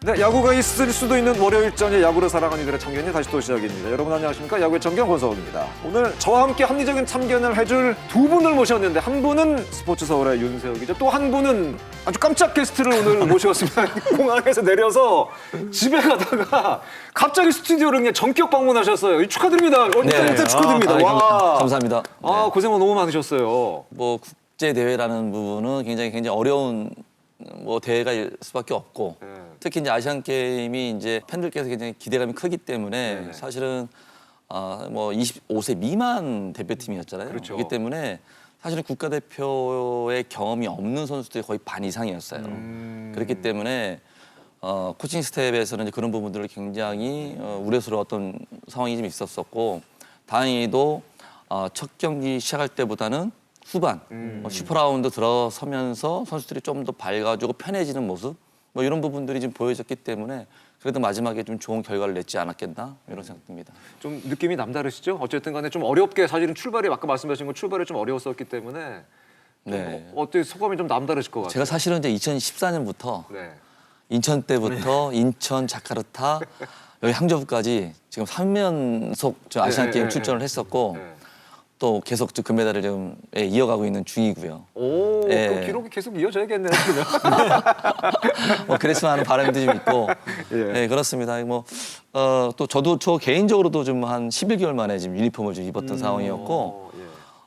네, 야구가 있을 수도 있는 월요일 저녁 야구를 사랑하는 이들의 참견이 다시 또 시작입니다. 여러분 안녕하십니까? 야구의 참견 권서원입니다. 오늘 저와 함께 합리적인 참견을 해줄 두 분을 모셨는데 한 분은 스포츠 서울의 윤세호 기자, 또 한 분은 아주 깜짝 게스트를 오늘 모셨습니다. 공항에서 내려서 집에 가다가 갑자기 스튜디오를 그냥 전격 방문하셨어요. 축하드립니다. 네. 축하드립니다. 와. 감사합니다. 아, 고생 너무 많으셨어요. 뭐 국제 대회라는 부분은 굉장히 어려운 뭐 대회가 수밖에 없고 특히 이제 아시안 게임이 이제 팬들께서 굉장히 기대감이 크기 때문에 사실은 뭐 25세 미만 대표팀이었잖아요. 그렇죠. 그렇기 때문에 사실은 국가대표의 경험이 없는 선수들이 거의 반 이상이었어요. 그렇기 때문에 코칭 스텝에서는 이제 그런 부분들을 굉장히 우려스러웠던 상황이 좀 있었었고, 다행히도 첫 경기 시작할 때보다는 후반 슈퍼라운드 들어서면서 선수들이 좀 더 밝아지고 편해지는 모습, 뭐 이런 부분들이 좀 보여졌기 때문에 그래도 마지막에 좀 좋은 결과를 냈지 않았겠나 이런 생각듭니다. 좀 느낌이 남다르시죠? 어쨌든 간에 좀 어렵게, 사실은 출발이 아까 말씀하신 건 출발이 좀 어려웠었기 때문에 네. 어떻게 소감이 좀 남다르실 것 같아요. 제가 사실은 이제 2014년부터 네. 인천 때부터 인천, 자카르타, 여기 항저우까지 지금 3연속 아시안 게임 출전을 했었고 네. 또 계속 금메달을 좀 이어가고 있는 중이고요. 오, 예. 그럼 기록이 계속 이어져야겠네요. 뭐 그랬으면 하는 바람도 좀 있고, 예. 그렇습니다. 뭐 또 저 개인적으로도 좀 한 11개월 만에 지금 유니폼을 좀 입었던 상황이었고, 예.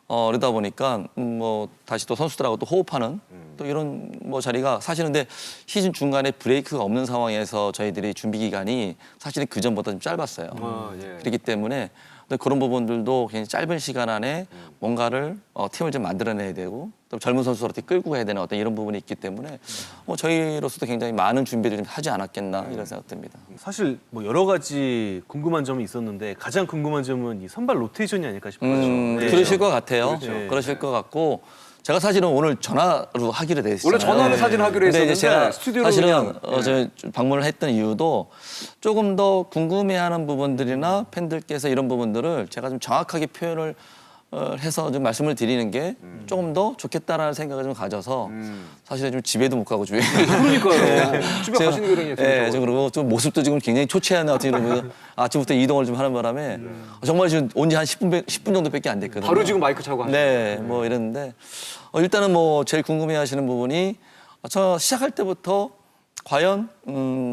그러다 보니까 뭐 다시 또 선수들하고 또 호흡하는 또 이런 뭐 자리가 사실은, 근데 시즌 중간에 브레이크가 없는 상황에서 저희들이 준비 기간이 사실은 그 전보다 좀 짧았어요. 예. 그렇기 때문에 그런 부분들도 굉장히 짧은 시간 안에 뭔가를 팀을 좀 만들어내야 되고, 또 젊은 선수들한테 끌고 가야 되는 어떤 이런 부분이 있기 때문에 뭐 저희로서도 굉장히 많은 준비를 좀 하지 않았겠나 이런 생각됩니다. 사실 뭐 여러 가지 궁금한 점이 있었는데 가장 궁금한 점은 이 선발 로테이션이 아닐까 싶어요. 네. 그러실 것 같아요. 그렇죠. 그러실 것 같고, 제가 사실은 오늘 전화로 하기로 돼 있어요. 원래 전화로 사진을 하기로 근데 했었는데 이제 제가 스튜디오로 사실은 그냥, 어제 방문을 했던 이유도 조금 더 궁금해하는 부분들이나 팬들께서 이런 부분들을 제가 좀 정확하게 표현을 해서 좀 말씀을 드리는 게 조금 더 좋겠다라는 생각을 좀 가져서 사실은 좀 집에도 못 가고 그러니까요. 집에 제가- 가시는 게 예, 좀 그리고 좀 모습도 지금 굉장히 초췌한 것 같은 아침부터 이동을 좀 하는 바람에 정말 지금 온 지 한 10분 정도밖에 안 됐거든요. 바로 지금 마이크 차고 하시는 네, 뭐 이랬는데 일단은 뭐 제일 궁금해하시는 부분이 저 시작할 때부터 과연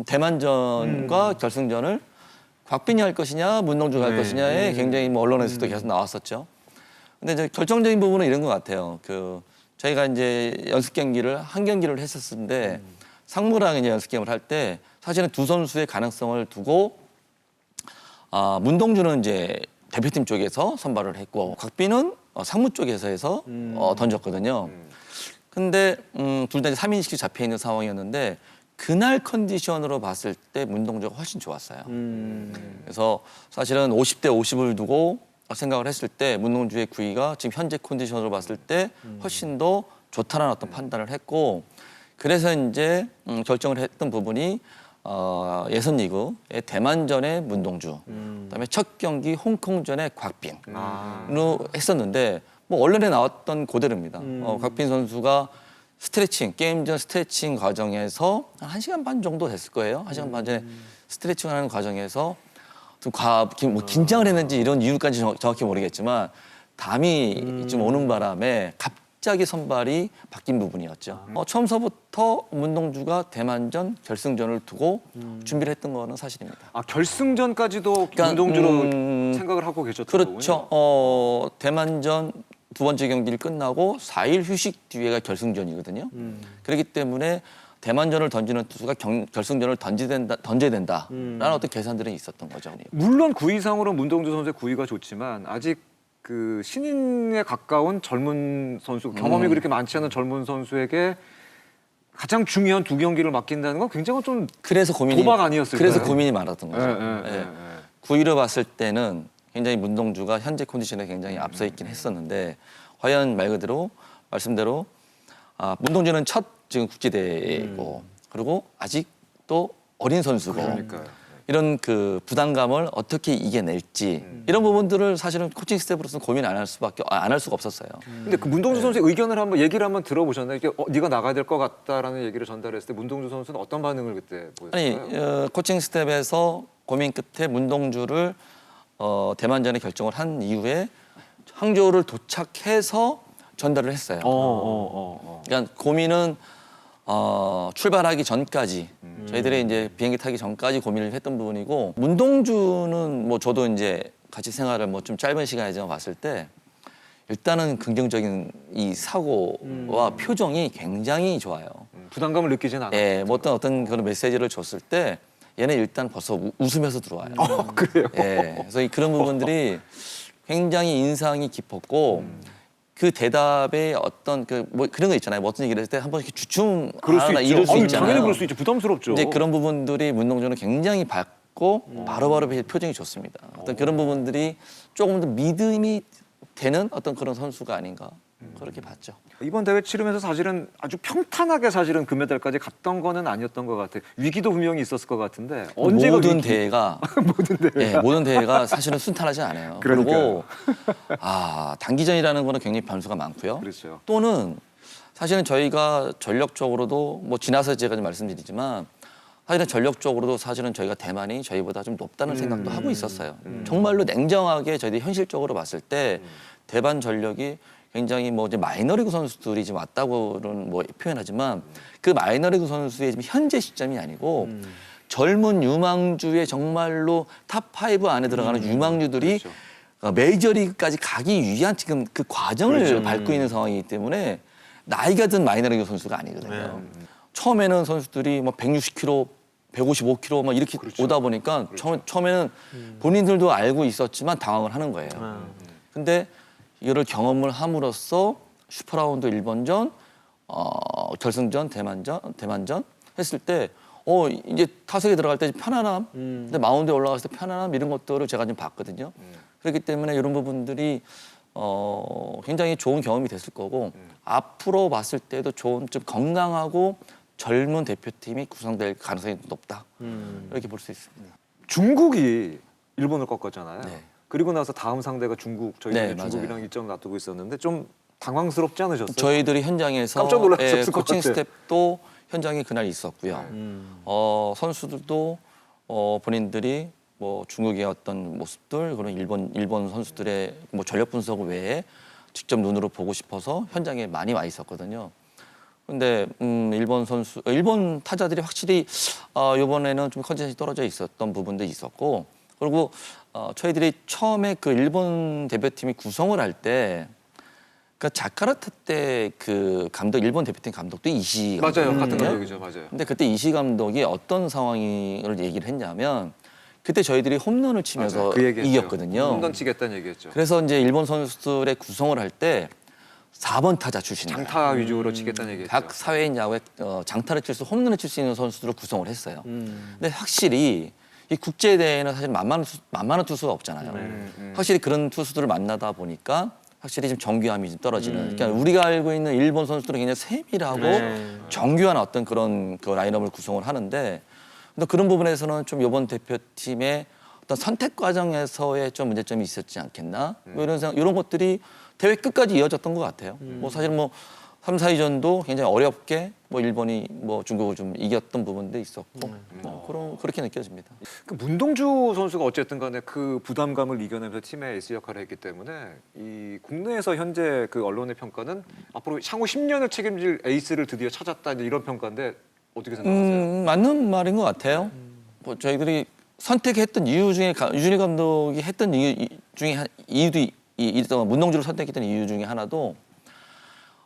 대만전과 결승전을 곽빈이 할 것이냐 문동주가 할 것이냐에 굉장히 뭐 언론에서도 계속 나왔었죠. 근데 이제 결정적인 부분은 이런 것 같아요. 저희가 이제 연습 경기를 한 경기를 했었는데 상무랑 이제 연습 게임을 할 때 사실은 두 선수의 가능성을 두고 문동주는 이제 대표팀 쪽에서 선발을 했고 곽빈은 상무 쪽에서 해서 던졌거든요. 근데 둘 다 3인식이 잡혀 있는 상황이었는데 그날 컨디션으로 봤을 때 문동주가 훨씬 좋았어요. 그래서 사실은 50대 50을 두고 생각을 했을 때 문동주의 구위가 지금 현재 컨디션으로 봤을 때 훨씬 더 좋다는 어떤 판단을 했고, 그래서 이제 결정을 했던 부분이 예선 리그의 대만전의 문동주, 그다음에 첫 경기 홍콩전의 곽빈으로 했었는데 뭐 언론에 나왔던 그대로입니다. 곽빈 선수가 게임 전 스트레칭 과정에서 한 1시간 반 정도 됐을 거예요. 1시간 반 전에 스트레칭하는 과정에서 좀 뭐 긴장을 했는지 이런 이유까지 정확히 모르겠지만 담이 좀 오는 바람에 갑자기 선발이 바뀐 부분이었죠. 처음서부터 문동주가 대만전 결승전을 두고 준비를 했던 거는 사실입니다. 결승전까지도 그러니까, 문동주로 생각을 하고 계셨던 그렇죠. 거군요. 대만전 두 번째 경기를 끝나고 4일 휴식 뒤에가 결승전이거든요. 그렇기 때문에 대만전을 던지는 투수가 결승전을 던져야 된다라는 어떤 계산들이 있었던 거죠. 물론 구위상으로 문동주 선수의 구위가 좋지만 아직 그 신인에 가까운 젊은 선수, 경험이 그렇게 많지 않은 젊은 선수에게 가장 중요한 두 경기를 맡긴다는 건 굉장히 좀 그래서 고민이 도박 아니었을까요? 그래서 고민이 많았던 거죠. 예. 9위로 봤을 때는 굉장히 문동주가 현재 컨디션에 굉장히 앞서 있긴 했었는데, 과연 말 그대로 말씀대로 문동주는 첫 지금 국제대회이고 그리고 아직도 어린 선수고 그러니까요. 이런 그 부담감을 어떻게 이겨낼지 이런 부분들을 사실은 코칭 스태프로서는 고민 안 할 수밖에 안 할 수가 없었어요. 근데 그 문동주 선수의 의견을 한번 얘기를 한번 들어보셨나요? 이게 네가 나가야 될 것 같다라는 얘기를 전달했을 때 문동주 선수는 어떤 반응을 그때 아니 보였어요? 코칭 스텝에서 고민 끝에 문동주를 대만전에 결정을 한 이후에 항저우를 도착해서 전달을 했어요. 그러니까 고민은 출발하기 전까지 저희들이 이제 비행기 타기 전까지 고민을 했던 부분이고 문동주는 뭐 저도 이제 같이 생활을 뭐 좀 짧은 시간이지만 봤을 때 일단은 긍정적인 이 사고와 표정이 굉장히 좋아요. 부담감을 느끼진 않아요. 예, 뭐 어떤 그런 메시지를 줬을 때 얘는 일단 벌써 웃으면서 들어와요. 그래요? 예, 그래서 그런 부분들이 굉장히 인상이 깊었고 그 대답에 어떤 그 뭐 그런 거 있잖아요. 뭐 어떤 얘기를 했을 때 한 번 이렇게 주춤 그럴 수 하거나 있죠. 이럴 수 아유, 있잖아요. 당연히 그럴 수 있죠. 부담스럽죠. 이제 그런 부분들이 문동주는 굉장히 밝고 바로바로 표정이 좋습니다. 어떤 그런 부분들이 조금 더 믿음이 되는 어떤 그런 선수가 아닌가 그렇게 봤죠. 이번 대회 치르면서 사실은 아주 평탄하게 사실은 금메달까지 갔던 거는 아니었던 것 같아요. 위기도 분명히 있었을 것 같은데 언제가 모든 위기? 대회가 모든 대회가 사실은 순탄하지 않아요. 그러니까요. 그리고 단기전이라는 거는 굉장히 변수가 많고요. 그렇죠. 또는 사실은 저희가 전력적으로도 뭐 지나서 제가 좀 말씀드리지만 사실은 전력적으로도 사실은 저희가 대만이 저희보다 좀 높다는 생각도 하고 있었어요. 정말로 냉정하게 저희들이 현실적으로 봤을 때 대만 전력이 굉장히 뭐 이제 마이너리그 선수들이 지금 왔다고는 뭐 표현하지만 그 마이너리그 선수의 지금 현재 시점이 아니고 젊은 유망주의 정말로 탑5 안에 들어가는 유망주들이 그렇죠. 메이저리그까지 가기 위한 지금 그 과정을 그렇죠. 밟고 있는 상황이기 때문에 나이가 든 마이너리그 선수가 아니거든요. 처음에는 선수들이 뭐 160kg, 155kg 막 이렇게 그렇죠. 오다 보니까 처음에는 본인들도 알고 있었지만 당황을 하는 거예요. 근데 이거를 경험을 함으로써 슈퍼라운드 1번전, 결승전, 대만전 했을 때 이제 타석에 들어갈 때 편안함, 근데 마운드에 올라갔을 때 편안함 이런 것들을 제가 좀 봤거든요. 그렇기 때문에 이런 부분들이 굉장히 좋은 경험이 됐을 거고 앞으로 봤을 때도 좋은 좀 건강하고 젊은 대표팀이 구성될 가능성이 높다. 이렇게 볼 수 있습니다. 중국이 일본을 꺾었잖아요. 네. 그리고 나서 다음 상대가 중국, 저희는 네, 중국이랑 맞아요. 일정 놔두고 있었는데 좀 당황스럽지 않으셨어요? 저희들이 현장에서 깜짝 놀라셨을 것 코칭 같아. 스텝도 현장에 그날 있었고요. 선수들도 본인들이 뭐 중국의 어떤 모습들 그런 일본 선수들의 뭐 전력 분석 외에 직접 눈으로 보고 싶어서 현장에 많이 와 있었거든요. 근데 일본 타자들이 확실히 이번에는 좀 컨디션이 떨어져 있었던 부분도 있었고 그리고 저희들이 처음에 그 일본 대표팀이 구성을 할 때 그 자카르타 때 그 감독 일본 대표팀 감독도 이시 맞아요. 같은 감독이거든요. 감독이죠. 맞아요. 근데 그때 이시 감독이 어떤 상황을 얘기를 했냐면 그때 저희들이 홈런을 치면서 맞아요. 그 얘기했죠. 이겼거든요. 홈런 치겠다는 얘기했죠. 그래서 이제 일본 선수들의 구성을 할 때 4번 타자 출신이에요. 장타 위주로 치겠다는 얘기했죠. 각 사회인 야구에 장타를 칠 수, 홈런을 칠 수 있는 선수들을 구성을 했어요. 근데 확실히 이 국제 대회는 사실 만만한 투수가 없잖아요. 확실히 그런 투수들을 만나다 보니까 확실히 좀 정교함이 좀 떨어지는. 그러니까 우리가 알고 있는 일본 선수들은 굉장히 세밀하고 정교한 어떤 그런 그 라인업을 구성을 하는데, 근데 그런 부분에서는 좀 이번 대표팀의 어떤 선택 과정에서의 좀 문제점이 있었지 않겠나? 뭐 이런 것들이 대회 끝까지 이어졌던 것 같아요. 뭐 사실 뭐 3, 4위전도 굉장히 어렵게 뭐 일본이 뭐 중국을 좀 이겼던 부분도 있었고 그렇게 느껴집니다. 그 문동주 선수가 어쨌든 간에 그 부담감을 이겨내면서 팀의 에이스 역할을 했기 때문에 이 국내에서 현재 그 언론의 평가는 앞으로 향후 10년을 책임질 에이스를 드디어 찾았다 이런 평가인데 어떻게 생각하세요? 맞는 말인 것 같아요. 뭐 저희들이 선택했던 이유 중에 유준희 감독이 했던 이유 중에 이유도 문동주를 선택했던 이유 중에 하나도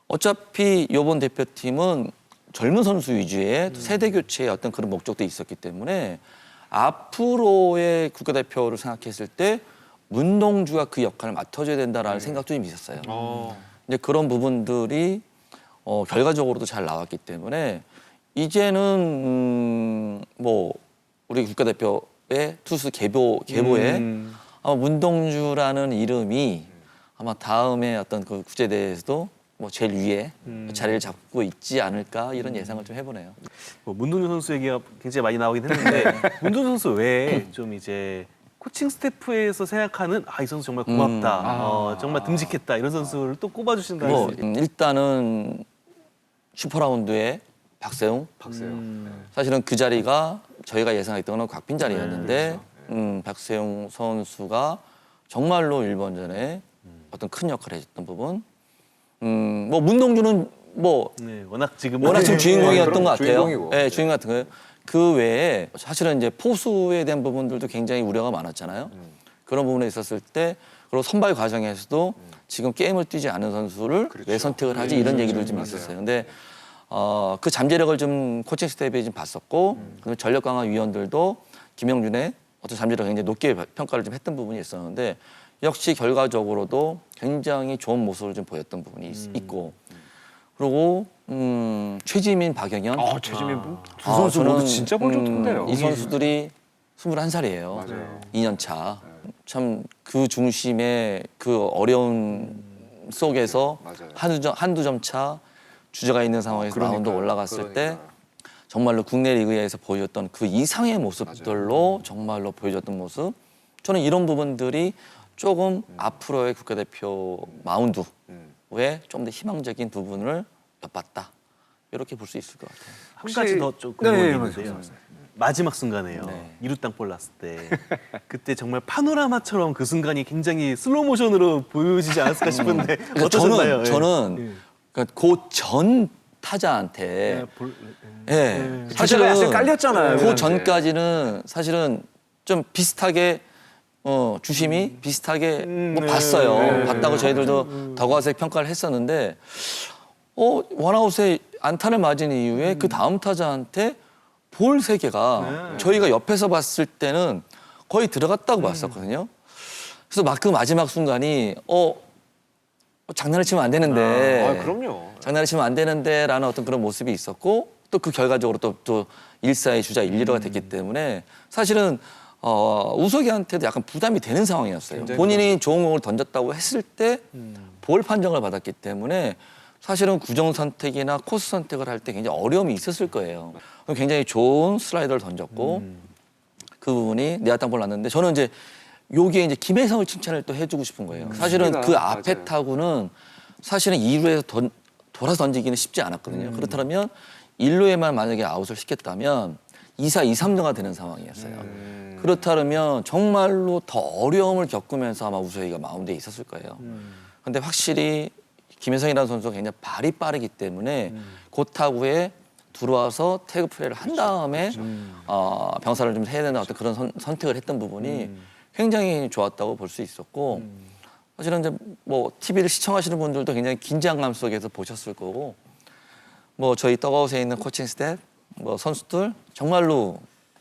어차피 이번 대표팀은 젊은 선수 위주의 세대 교체의 어떤 그런 목적도 있었기 때문에 앞으로의 국가대표를 생각했을 때 문동주가 그 역할을 맡아줘야 된다라는 생각도 좀 있었어요. 이제 그런 부분들이 결과적으로도 잘 나왔기 때문에 이제는 뭐 우리 국가대표의 투수 계보에 아마 문동주라는 이름이 아마 다음에 어떤 그 국제대회에서도 뭐 제일 위에 자리를 잡고 있지 않을까 이런 예상을 좀 해보네요. 뭐 문동주 선수 얘기가 굉장히 많이 나오긴 했는데 문동주 선수 외에 좀 이제 코칭 스태프에서 생각하는 이 선수 정말 고맙다, 정말 듬직했다 이런 선수를 또 꼽아주신다는 뭐 일단은 슈퍼라운드의 박세웅. 사실은 그 자리가 저희가 예상했던 건 곽빈 자리였는데 박세웅 선수가 정말로 일본전에 어떤 큰 역할을 해줬던 부분. 뭐 문동주는 뭐 네, 워낙 지금 좀 주인공이었던 그럼 것 같아요. 주인공이고. 네, 주인공 같은 거예요. 그 외에 사실은 이제 포수에 대한 부분들도 굉장히 우려가 많았잖아요. 그런 부분에 있었을 때 그리고 선발 과정에서도 지금 게임을 뛰지 않은 선수를 왜 선택을 하지 이런 얘기도 좀 있었어요. 근데 그 잠재력을 좀 코칭 스태프에 좀 봤었고 그리고 전력 강화 위원들도 김영준의 어떤 잠재력을 굉장히 높게 평가를 좀 했던 부분이 있었는데 역시 결과적으로도 굉장히 좋은 모습을 좀 보였던 부분이 있고 그리고 최지민, 박영현 최지민 두 선수 모두 저는, 진짜 볼 좋던데요. 이 선수들이 21살이에요. 맞아요. 2년 차. 참 그 중심에 그 어려운 속에서 맞아요. 한두 점 차 주자가 있는 상황에서 마운드 올라갔을 때 그러니까요. 정말로 국내 리그에서 보여줬던 그 이상의 모습들로 정말로 보여줬던 모습. 저는 이런 부분들이 조금 앞으로의 국가대표 마운드에 좀 더 희망적인 부분을 엿봤다. 이렇게 볼 수 있을 것 같아요. 한 가지 더 좀 네, 궁금한 게 맞아요. 있는데요. 마지막 순간에요. 네. 2루 땅볼 났을 때 그때 정말 파노라마처럼 그 순간이 굉장히 슬로우 모션으로 보여지지 않았을까 싶은데 그러니까 어떠셨나요? 저는 그러니까 그 전 타자한테 예. 자체가 약간 깔렸잖아요. 그 전까지는 사실은 좀 비슷하게 주심이 비슷하게 뭐 네. 봤어요. 네. 봤다고 저희들도 더가웃에 평가를 했었는데 원아웃에 안타를 맞은 이후에 그 다음 타자한테 볼 3개가 저희가 옆에서 봤을 때는 거의 들어갔다고 봤었거든요. 그래서 막 그 마지막 순간이 장난을 치면 안 되는데 그럼요. 장난을 치면 안 되는데라는 어떤 그런 모습이 있었고 또 그 결과적으로 또 1사의 주자 1, 2루가 됐기 때문에 사실은 우석이한테도 약간 부담이 되는 상황이었어요. 본인이 좋은 공을 던졌다고 했을 때 볼 판정을 받았기 때문에 사실은 구정 선택이나 코스 선택을 할 때 굉장히 어려움이 있었을 거예요. 굉장히 좋은 슬라이더를 던졌고 그 부분이 내야 땅볼 났는데 저는 이제 여기에 이제 김혜성을 칭찬을 또 해주고 싶은 거예요. 사실은 그 수비가, 앞에 맞아요. 타구는 사실은 2루에서 돌아서 던지기는 쉽지 않았거든요. 그렇다면 1루에만 만약에 아웃을 시켰다면 2사, 2, 3루가 되는 상황이었어요. 그렇다면 정말로 더 어려움을 겪으면서 아마 우수희가 마운드에 있었을 거예요. 근데 확실히 김혜성이라는 선수가 굉장히 발이 빠르기 때문에 그 타구에 들어와서 태그 플레이를 한 다음에 병살을 좀 해야 되는 어떤 그런 선택을 했던 부분이 굉장히 좋았다고 볼 수 있었고 사실은 이제 뭐 TV를 시청하시는 분들도 굉장히 긴장감 속에서 보셨을 거고 뭐 저희 떡아웃에 있는 코칭 스태프 뭐 선수들 정말로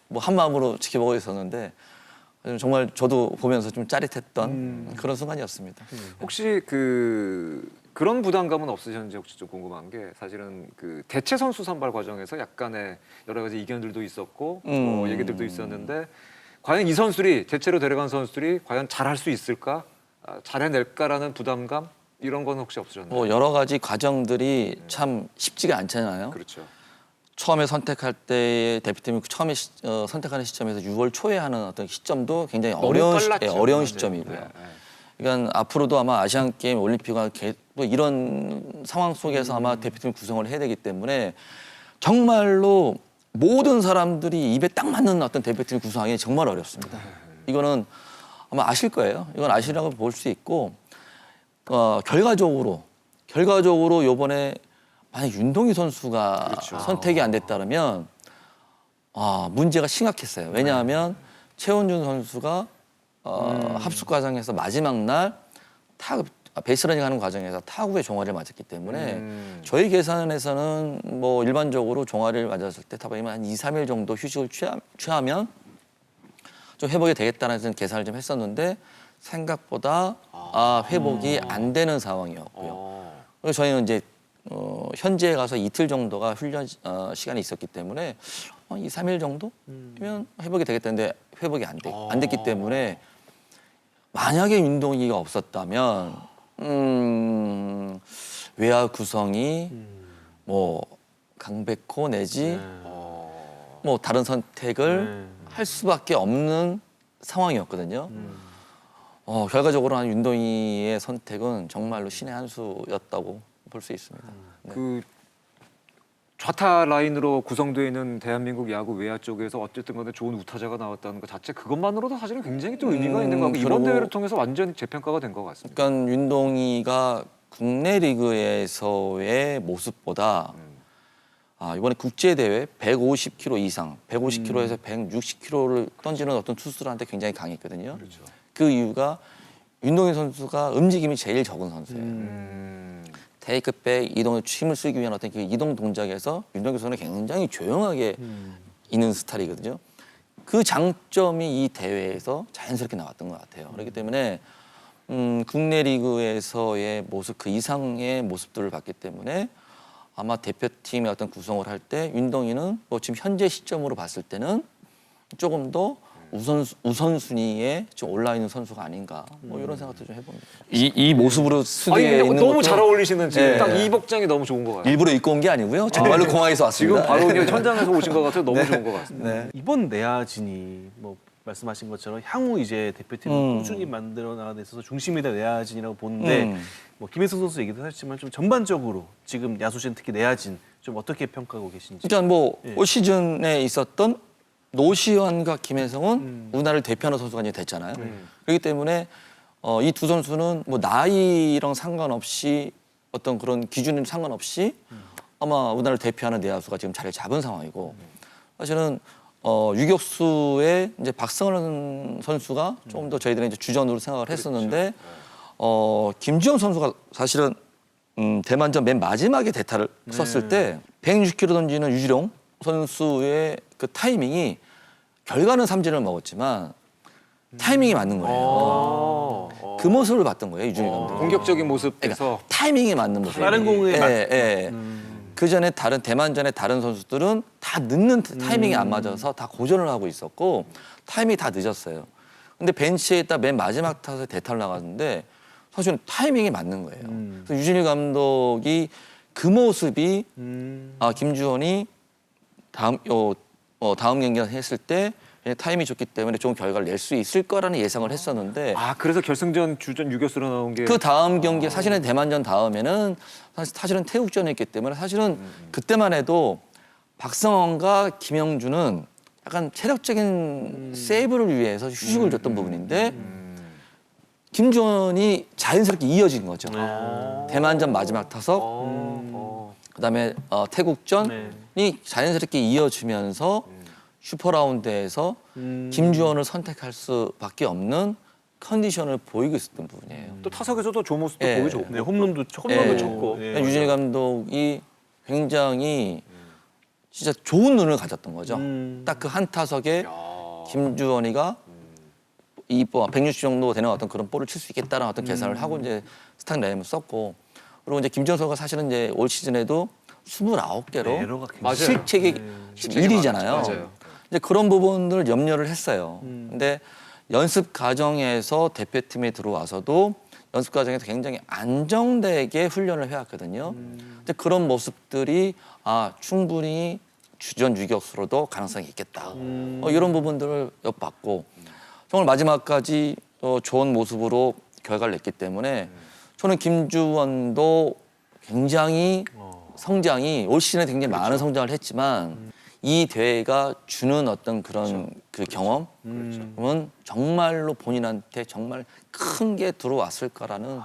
뭐 한 마음으로 지켜보고 있었는데 정말 저도 보면서 좀 짜릿했던 그런 순간이었습니다. 혹시 그런 부담감은 없으셨는지 혹시 좀 궁금한 게 사실은 그 대체 선수 선발 과정에서 약간의 여러 가지 이견들도 있었고 뭐 얘기들도 있었는데 과연 이 선수들이 대체로 데려간 선수들이 과연 잘할 수 있을까, 잘해낼까라는 부담감 이런 건 혹시 없으셨나요? 뭐 여러 가지 과정들이 참 쉽지가 않잖아요. 그렇죠. 처음에 선택할 때 대표팀이 처음에 선택하는 시점에서 6월 초에 하는 어떤 시점도 굉장히 너무 어려운 빨랐죠. 어려운 맞아요. 시점이고요. 네. 그러니까 앞으로도 아마 아시안 게임, 올림픽과 또 이런 상황 속에서 아마 대표팀 구성을 해야 되기 때문에 정말로 모든 사람들이 입에 딱 맞는 어떤 대표팀 구성하기 정말 어렵습니다. 이거는 아마 아실 거예요. 이건 아시라고 볼 수 있고 결과적으로 이번에 만약 윤동희 선수가 그렇죠. 선택이 안 됐다면 문제가 심각했어요. 왜냐하면 최원준 선수가 합숙 과정에서 마지막 날 베이스러닝 하는 과정에서 타구에 종아리를 맞았기 때문에 저희 계산에서는 뭐 일반적으로 종아리를 맞았을 때 타구이면 한 2, 3일 정도 휴식을 취하면 좀 회복이 되겠다는 계산을 좀 했었는데 생각보다 회복이 안 되는 상황이었고요. 그래서 저희는 이제 현지에 가서 이틀 정도가 훈련 시간이 있었기 때문에 2, 3일 정도면 회복이 되겠다는데 회복이 안 됐기 때문에 만약에 윤동희가 없었다면 외야 구성이 뭐 강백호 내지 뭐 다른 선택을 할 수밖에 없는 상황이었거든요. 결과적으로 한 윤동희의 선택은 정말로 신의 한 수였다고 볼 수 있습니다. 네. 그 좌타 라인으로 구성되어 있는 대한민국 야구 외야 쪽에서 어쨌든 간에 좋은 우타자가 나왔다는 것 자체 그것만으로도 사실은 굉장히 또 의미가 있는 것 같고 이번 그리고- 대회를 통해서 완전히 재평가가 된 것 같습니다. 그러니까 윤동희가 국내 리그에서의 모습보다 이번에 국제 대회 150km 이상, 150km에서 160km를 던지는 어떤 투수들한테 굉장히 강했거든요. 그렇죠. 그 이유가 윤동희 선수가 움직임이 제일 적은 선수예요. 테이크백 이동에 힘을 쓰기 위한 어떤 그 이동 동작에서 윤동희 선수는 굉장히 조용하게 있는 스타일이거든요. 그 장점이 이 대회에서 자연스럽게 나왔던 것 같아요. 그렇기 때문에 국내 리그에서의 모습 그 이상의 모습들을 봤기 때문에 아마 대표팀의 어떤 구성을 할 때 윤동희는 뭐 지금 현재 시점으로 봤을 때는 조금 더 우선순위에 좀 올라 있는 선수가 아닌가 뭐 이런 생각도 좀 해봅니다. 이 모습으로 스튜디오에 있는 너무 것도 잘 어울리시는 지금 네. 딱 이 복장이 너무 좋은 것 같아요. 일부러 입고 온 게 아니고요. 정말로 공항에서 지금 왔습니다. 바로 그냥 현장에서 오신 것 같아요. 너무 좋은 것 같습니다. 네. 이번 내야진이 뭐 말씀하신 것처럼 향후 이제 대표팀을 꾸준히 만들어 나가는 데 있어서 중심이 될 내야진이라고 보는데 뭐 김혜성 선수 얘기도 하셨지만 좀 전반적으로 지금 야수진 특히 내야진 좀 어떻게 평가하고 계신지. 일단 뭐 예. 올 시즌에 있었던 노시환과 김혜성은 우리나라를 대표하는 선수가 이제 됐잖아요. 그렇기 때문에 이 두 선수는 뭐 나이랑 상관없이 어떤 그런 기준이 상관없이 아마 우리나라를 대표하는 내야수가 지금 자리를 잡은 상황이고 사실은 유격수의 이제 박성원 선수가 조금 더 저희들은 이제 주전으로 생각을 했었는데 김주영 선수가 사실은 대만전 맨 마지막에 대타를 썼을 때 160km 던지는 유지룡 선수의 그 타이밍이 결과는 삼진을 먹었지만 타이밍이 맞는 거예요. 그 모습을 봤던 거예요 유준희 감독. 공격적인 모습에서 그러니까 타이밍이 맞는 모습. 다른 공에 맞- 그 전에 대만전에 다른 선수들은 다 늦는 타이밍이 안 맞아서 다 고전을 하고 있었고 타이밍이 다 늦었어요. 근데 벤치에 있다 맨 마지막 타석에 대타를 나갔는데 사실은 타이밍이 맞는 거예요. 그래서 유진일 감독이 그 모습이 김주원이 다음 경기를 했을 때 타이밍이 좋기 때문에 좋은 결과를 낼 수 있을 거라는 예상을 했었는데 그래서 결승전 주전 유격수로 나온 게 그 다음 경기 사실은 대만전 다음에는 사실은 태국전이었기 때문에 사실은 그때만 해도 박성원과 김영준은 약간 체력적인 세이브를 위해서 휴식을 줬던 부분인데 김주원이 자연스럽게 이어진 거죠. 대만전 마지막 타석, 그다음에 태국전이 자연스럽게 이어지면서 슈퍼라운드에서 김주원을 선택할 수밖에 없는 컨디션을 보이고 있었던 부분이에요. 또 타석에서도 좋은 모습도 예. 보여줬고 네, 홈런도 쳤고. 홈런도 쳤고. 예. 유진일 감독이 굉장히 진짜 좋은 눈을 가졌던 거죠. 딱 그 한 타석에 김주원이가 160 정도 되는 어떤 그런 볼을 칠 수 있겠다라는 어떤 계산을 하고 이제 스탁 라인을 썼고 그리고 이제 김주원 선수가 사실은 이제 올 시즌에도 29개로 네, 에러가 굉장히 실책이 1위잖아요. 맞아요. 이제 그런 부분들을 염려를 했어요. 근데 연습 과정에서 대표팀에 들어와서도 연습 과정에서 굉장히 안정되게 훈련을 해왔거든요. 근데 그런 모습들이 충분히 주전 유격수로도 가능성이 있겠다. 이런 부분들을 엿봤고 정말 마지막까지 좋은 모습으로 결과를 냈기 때문에 저는 김주원도 굉장히 성장이 올 시즌에 굉장히 많은 성장을 했지만 이 대회가 주는 어떤 그런 그 경험은 정말로 본인한테 정말 큰 게 들어왔을 거라는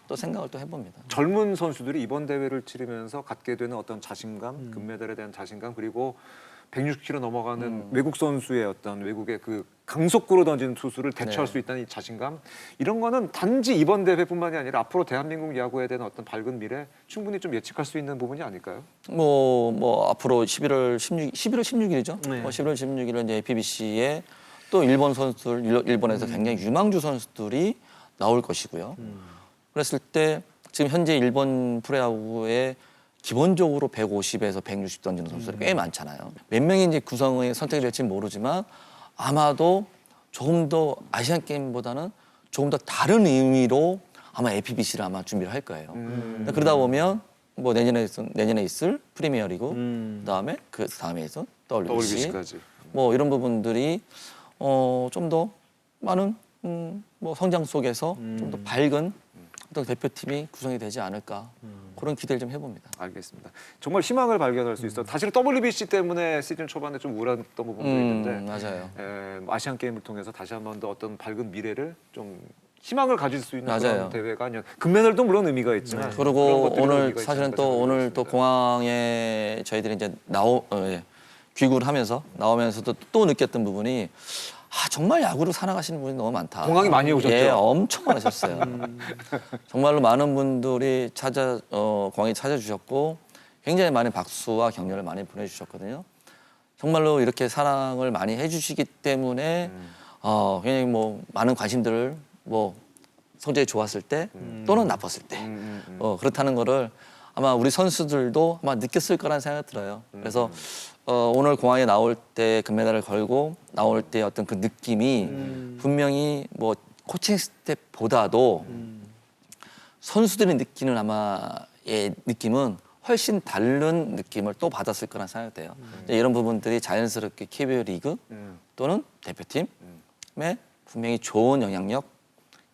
또 생각을 또 해봅니다. 젊은 선수들이 이번 대회를 치르면서 갖게 되는 어떤 자신감, 금메달에 대한 자신감 그리고 160km 넘어가는 외국 선수의 어떤 외국의 그 강속구로 던지는 투수를 대처할 네. 수 있다는 이 자신감 이런 거는 단지 이번 대회뿐만이 아니라 앞으로 대한민국 야구에 대한 어떤 밝은 미래 충분히 좀 예측할 수 있는 부분이 아닐까요? 뭐 앞으로 11월 16일이죠. 네. 11월 16일은 이제 PBC에 또 일본 선수들 일본에서 굉장히 유망주 선수들이 나올 것이고요. 그랬을 때 지금 현재 일본 프로야구에 기본적으로 150에서 160 던지는 선수들이 꽤 많잖아요. 몇 명이 이제 구성에 선택이 될지 모르지만 아마도 조금 더 아시안 게임보다는 조금 더 다른 의미로 아마 APBC를 아마 준비를 할 거예요. 그러다 보면 뭐 내년에 있을 프리미어리그, 그다음에 그 다음에 있을 WBC, WBC까지. 뭐 이런 부분들이 좀 더 많은 뭐 성장 속에서 좀 더 밝은 어떤 대표팀이 구성이 되지 않을까 그런 기대를 좀 해봅니다. 알겠습니다. 정말 희망을 발견할 수 있어. 사실 WBC 때문에 시즌 초반에 좀 우울했던 부분도 있는데 맞아요. 아시안 게임을 통해서 다시 한 번 더 어떤 밝은 미래를 좀 희망을 가질 수 있는 맞아요. 그런 대회가 아니었. 금메달도 물론 의미가 있지만 그런 그리고 것들이 오늘 의미가 있지 사실은 않을까 또 오늘 또 생각이 공항에 저희들이 이제 귀국을 하면서 나오면서도 또 느꼈던 부분이 정말 야구로 살아가시는 분이 너무 많다. 공항에 많이 오셨죠? 예, 엄청 많으셨어요. 정말로 많은 분들이 공항에 찾아주셨고 굉장히 많은 박수와 격려를 많이 보내주셨거든요. 정말로 이렇게 사랑을 많이 해주시기 때문에 굉장히 뭐 많은 관심들을 뭐 성적이 좋았을 때 또는 나빴을 때 그렇다는 거를 아마 우리 선수들도 아마 느꼈을 거라는 생각이 들어요. 그래서 오늘 공항에 나올 때 금메달을 걸고 나올 때 어떤 그 느낌이 분명히 뭐 코칭 스텝보다도 선수들이 느끼는 아마의 느낌은 훨씬 다른 느낌을 또 받았을 거란 생각이 돼요. 이런 부분들이 자연스럽게 KBO 리그 또는 대표팀에 분명히 좋은 영향력,